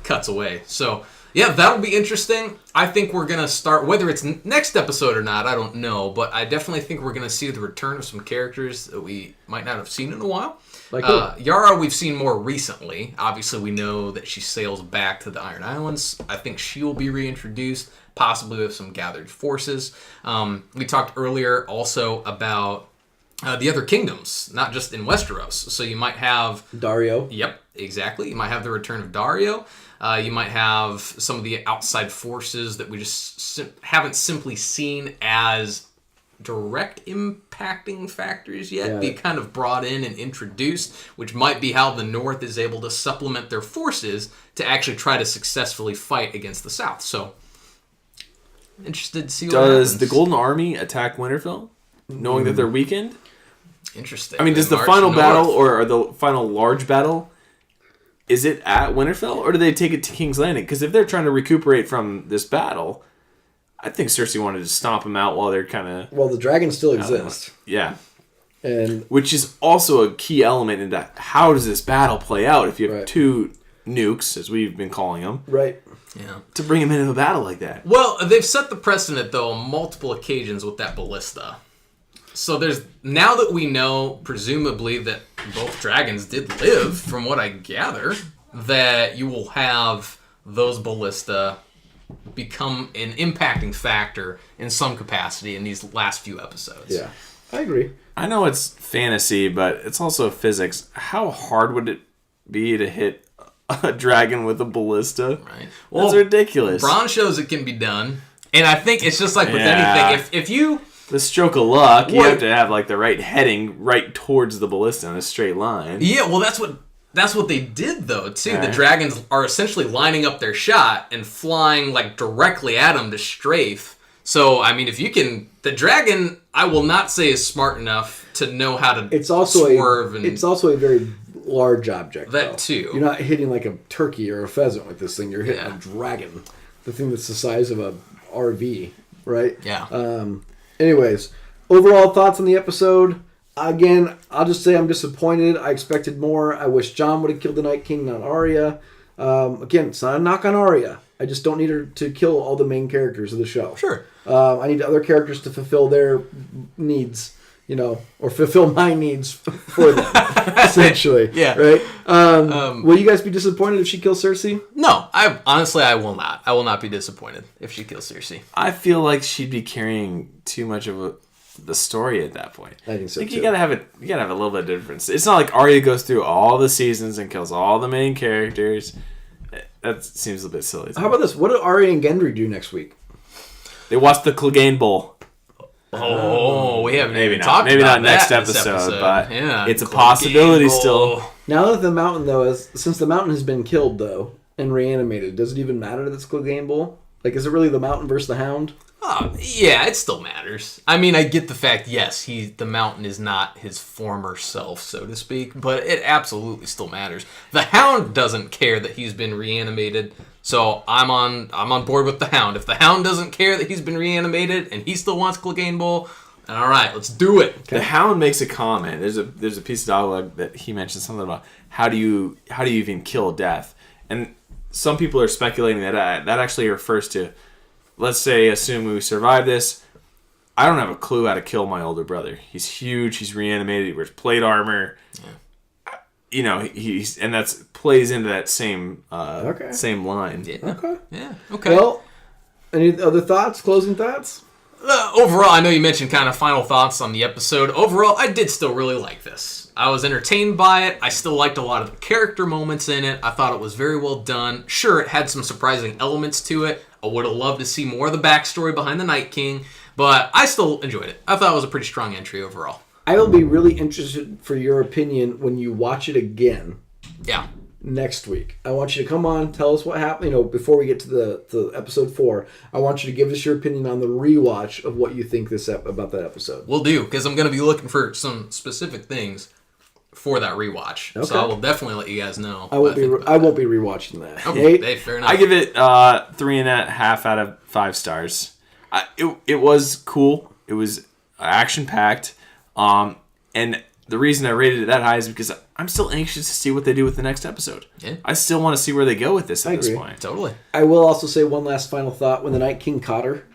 Speaker 1: cuts away. So, yeah, that'll be interesting. I think we're going to start, whether it's next episode or not, I don't know, but I definitely think we're going to see the return of some characters that we might not have seen in a while.
Speaker 2: Like
Speaker 1: Yara we've seen more recently. Obviously, we know that she sails back to the Iron Islands. I think she will be reintroduced, possibly with some gathered forces. We talked earlier also about the other kingdoms, not just in Westeros. So you might have...
Speaker 2: Dario.
Speaker 1: Yep, exactly. You might have the return of Dario. You might have some of the outside forces that we just haven't simply seen as direct impacting factors yet be kind of brought in and introduced, which might be how the North is able to supplement their forces to actually try to successfully fight against the South. So, interested to see what happens.
Speaker 3: Does the Golden Army attack Winterfell, knowing that they're weakened?
Speaker 1: Interesting.
Speaker 3: I mean, does the final battle or the final large battle, is it at Winterfell, or do they take it to King's Landing? Because if they're trying to recuperate from this battle, I think Cersei wanted to stomp them out while they're kind of...
Speaker 2: Well, the dragons still exist.
Speaker 3: Yeah.
Speaker 2: And
Speaker 3: which is also a key element in that. How does this battle play out if you have two nukes, as we've been calling them,
Speaker 1: yeah,
Speaker 3: to bring them into a battle like that?
Speaker 1: Well, they've set the precedent, though, on multiple occasions with that ballista. So there's... Now that we know, presumably, that both dragons did live, from what I gather, that you will have those ballista become an impacting factor in some capacity in these last few episodes.
Speaker 2: Yeah, I agree.
Speaker 3: I know it's fantasy, but it's also physics. How hard would it be to hit a dragon with a ballista?
Speaker 1: Right.
Speaker 3: Well, that's ridiculous.
Speaker 1: Bronn shows it can be done. And I think it's just like with anything. If you...
Speaker 3: The stroke of luck, you have to have like the right heading right towards the ballista in a straight line.
Speaker 1: Yeah, well, that's what they did, though, too. The dragons are essentially lining up their shot and flying, like, directly at them to strafe. So, I mean, if you can... The dragon, I will not say is smart enough to know how to swerve.
Speaker 2: It's also a very large object,
Speaker 1: that, too.
Speaker 2: You're not hitting, like, a turkey or a pheasant with this thing. You're hitting a dragon. The thing that's the size of a RV, right?
Speaker 1: Yeah.
Speaker 2: Anyways, overall thoughts on the episode... Again, I'll just say I'm disappointed. I expected more. I wish Jon would have killed the Night King, not Arya. Again, it's not a knock on Arya. I just don't need her to kill all the main characters of the show.
Speaker 1: Sure.
Speaker 2: I need other characters to fulfill their needs, or fulfill my needs for them, essentially.
Speaker 1: Yeah.
Speaker 2: Right? Will you guys be disappointed if she kills Cersei?
Speaker 1: No. Honestly, I will not. I will not be disappointed if she kills Cersei.
Speaker 3: I feel like she'd be carrying too much of the story at that point.
Speaker 2: I think so too.
Speaker 3: You gotta have a little bit of difference. It's not like Arya goes through all the seasons and kills all the main characters. That seems a bit silly.
Speaker 2: How about this? What do Arya and Gendry do next week?
Speaker 3: They watch the Clegane Bowl.
Speaker 1: Oh, we haven't
Speaker 3: maybe
Speaker 1: even
Speaker 3: not.
Speaker 1: talked
Speaker 3: Maybe
Speaker 1: about
Speaker 3: not next
Speaker 1: that this
Speaker 3: episode, but
Speaker 1: yeah,
Speaker 3: it's a possibility still.
Speaker 2: Now that the mountain, though, since the mountain has been killed, though, and reanimated, does it even matter that it's Clegane Bowl? Like, is it really the Mountain versus the Hound?
Speaker 1: Yeah, it still matters. I mean, I get the fact, yes, the Mountain is not his former self, so to speak, but it absolutely still matters. The Hound doesn't care that he's been reanimated, so I'm on board with the Hound. If the Hound doesn't care that he's been reanimated and he still wants Clegane Bowl, then all right, let's do it.
Speaker 3: The Hound makes a comment. There's a piece of dialogue that he mentions something about how do you even kill death, and some people are speculating that that actually refers to, let's say, assume we survive this. I don't have a clue how to kill my older brother. He's huge. He's reanimated. He wears plate armor. Yeah. You know, and that's plays into that same same line.
Speaker 1: Yeah.
Speaker 2: Okay.
Speaker 1: Yeah. Okay.
Speaker 2: Well, any other thoughts? Closing thoughts?
Speaker 1: Overall, I know you mentioned kind of final thoughts on the episode. Overall, I did still really like this. I was entertained by it. I still liked a lot of the character moments in it. I thought it was very well done. Sure, it had some surprising elements to it. I would have loved to see more of the backstory behind the Night King, but I still enjoyed it. I thought it was a pretty strong entry overall.
Speaker 2: I will be really interested for your opinion when you watch it again.
Speaker 1: Yeah.
Speaker 2: Next week. I want you to come on, tell us what happened. You know, before we get to the episode 4, I want you to give us your opinion on the rewatch of what you think about that episode.
Speaker 1: We'll do, because I'm going to be looking for some specific things for that rewatch. Okay. So I will definitely let you guys know.
Speaker 2: I won't be rewatching that.
Speaker 1: Okay, hey, fair enough.
Speaker 3: I give it 3.5 out of 5 stars. It was cool. It was action packed. And the reason I rated it that high is because I'm still anxious to see what they do with the next episode. Yeah. I still want to see where they go with this at this point.
Speaker 1: Totally.
Speaker 2: I will also say one last final thought. When the Night King caught her,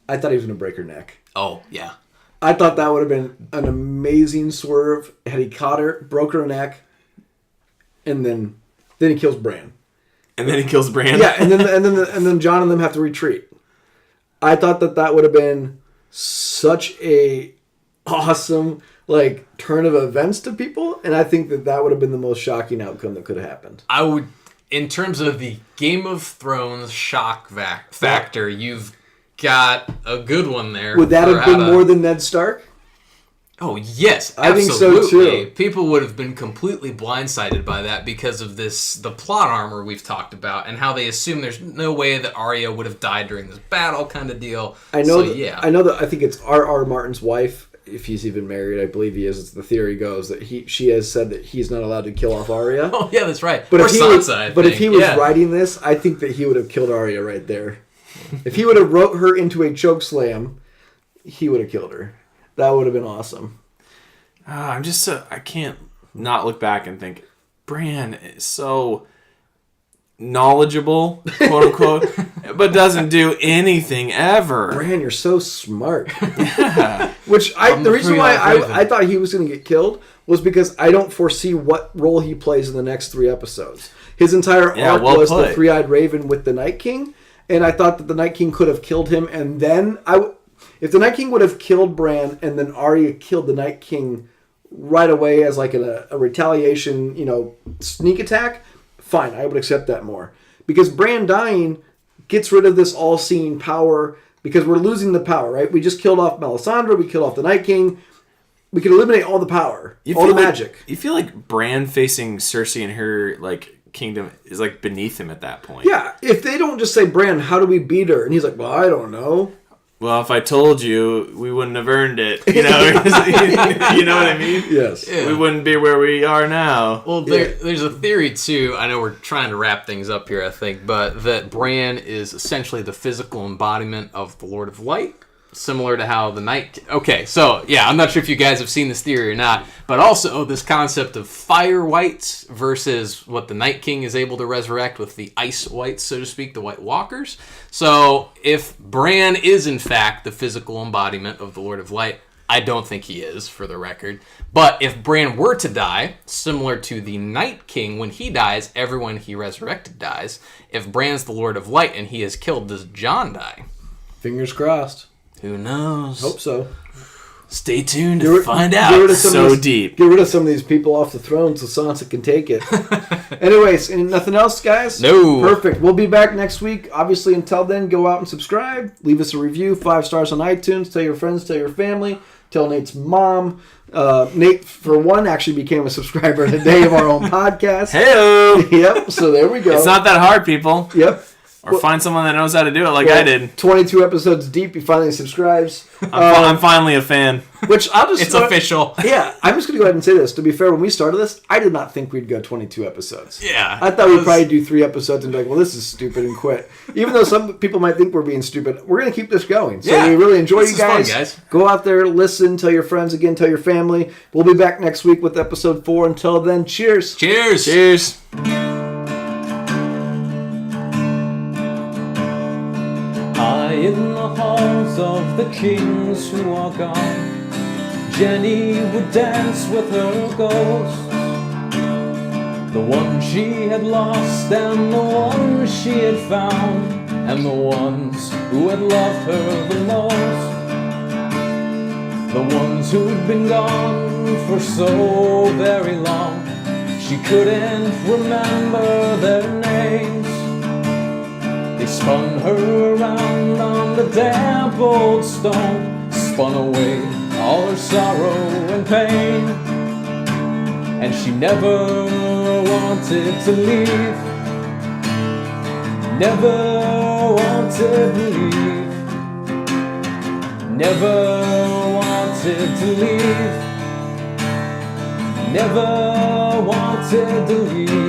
Speaker 2: I thought he was going to break her neck.
Speaker 1: Oh, yeah.
Speaker 2: I thought that would have been an amazing swerve had he caught her, broke her neck, and then he kills Bran.
Speaker 3: And then he kills Bran.
Speaker 2: Yeah, and then Jon and them have to retreat. I thought that would have been such a awesome turn of events to people, and I think that would have been the most shocking outcome that could have happened.
Speaker 1: I would, in terms of the Game of Thrones shock factor, you've got a good one there.
Speaker 2: Would that have been more than Ned Stark?
Speaker 1: Oh, yes,
Speaker 2: I think so, too.
Speaker 1: People would have been completely blindsided by that because of the plot armor we've talked about and how they assume there's no way that Arya would have died during this battle kind of deal.
Speaker 2: I know that I think it's R.R. Martin's wife, if he's even married. I believe he is. The theory goes that she has said that he's not allowed to kill off Arya.
Speaker 1: Oh, yeah, that's right.
Speaker 2: But if he was writing this, I think that he would have killed Arya right there. If he would have wrote her into a chokeslam, he would have killed her. That would have been awesome.
Speaker 3: I can't not look back and think, Bran is so knowledgeable, quote unquote, but doesn't do anything ever.
Speaker 2: Bran, you're so smart. Yeah. The reason why I thought he was going to get killed was because I don't foresee what role he plays in the next 3 episodes. His entire arc was the Three-Eyed Raven with the Night King, and I thought that the Night King could have killed him, and then if the Night King would have killed Bran and then Arya killed the Night King right away as a retaliation, sneak attack, fine, I would accept that more. Because Bran dying gets rid of this all-seeing power, because we're losing the power, right? We just killed off Melisandre, we killed off the Night King. We could eliminate all the power, all the magic.
Speaker 3: You feel like Bran facing Cersei and her kingdom is beneath him at that point.
Speaker 2: Yeah, if they don't just say, Bran, how do we beat her? And he's like, well, I don't know.
Speaker 3: Well, if I told you, we wouldn't have earned it. You know what I mean?
Speaker 2: Yes.
Speaker 1: Yeah.
Speaker 3: We wouldn't be where we are now.
Speaker 1: Well, there's a theory, too. I know we're trying to wrap things up here, I think, but that Bran is essentially the physical embodiment of the Lord of Light, similar to how the Night... Okay, so, yeah, I'm not sure if you guys have seen this theory or not, but also this concept of fire wights versus what the Night King is able to resurrect with the ice wights, so to speak, the White Walkers. So, if Bran is, in fact, the physical embodiment of the Lord of Light, I don't think he is, for the record. But if Bran were to die, similar to the Night King, when he dies, everyone he resurrected dies. If Bran's the Lord of Light and he is killed, does Jon die?
Speaker 2: Fingers crossed.
Speaker 1: Who knows?
Speaker 2: Hope so.
Speaker 1: Stay tuned to find out.
Speaker 3: So deep.
Speaker 2: Get rid of some of these people off the throne so Sansa can take it. Anyways, nothing else, guys?
Speaker 1: No.
Speaker 2: Perfect. We'll be back next week. Obviously, until then, go out and subscribe. Leave us a review. 5 stars on iTunes. Tell your friends. Tell your family. Tell Nate's mom. Nate, for one, actually became a subscriber today of our own podcast.
Speaker 3: Hey-o!
Speaker 2: Yep. So there we go.
Speaker 3: It's not that hard, people.
Speaker 2: Yep.
Speaker 3: Or find someone that knows how to do it like I did.
Speaker 2: 22 episodes deep, he finally subscribes.
Speaker 3: I'm finally a fan.
Speaker 2: Which I'll just...
Speaker 1: It's official.
Speaker 2: Yeah, I'm just going to go ahead and say this. To be fair, when we started this, I did not think we'd go 22 episodes.
Speaker 1: Yeah.
Speaker 2: I thought we'd probably do 3 episodes and be like, well, this is stupid and quit. Even though some people might think we're being stupid, we're going to keep this going. So we really enjoy you guys.
Speaker 1: Fun, guys.
Speaker 2: Go out there, listen, tell your friends again, tell your family. We'll be back next week with episode 4. Until then, cheers.
Speaker 1: Cheers.
Speaker 3: Cheers.
Speaker 4: High in the halls of the kings who are gone, Jenny would dance with her ghosts, the one she had lost and the one she had found, and the ones who had loved her the most, the ones who'd been gone for so very long, she couldn't remember their names. They spun her around on the damp old stone, spun away all her sorrow and pain, and she never wanted to leave, never wanted to leave, never wanted to leave, never wanted to leave.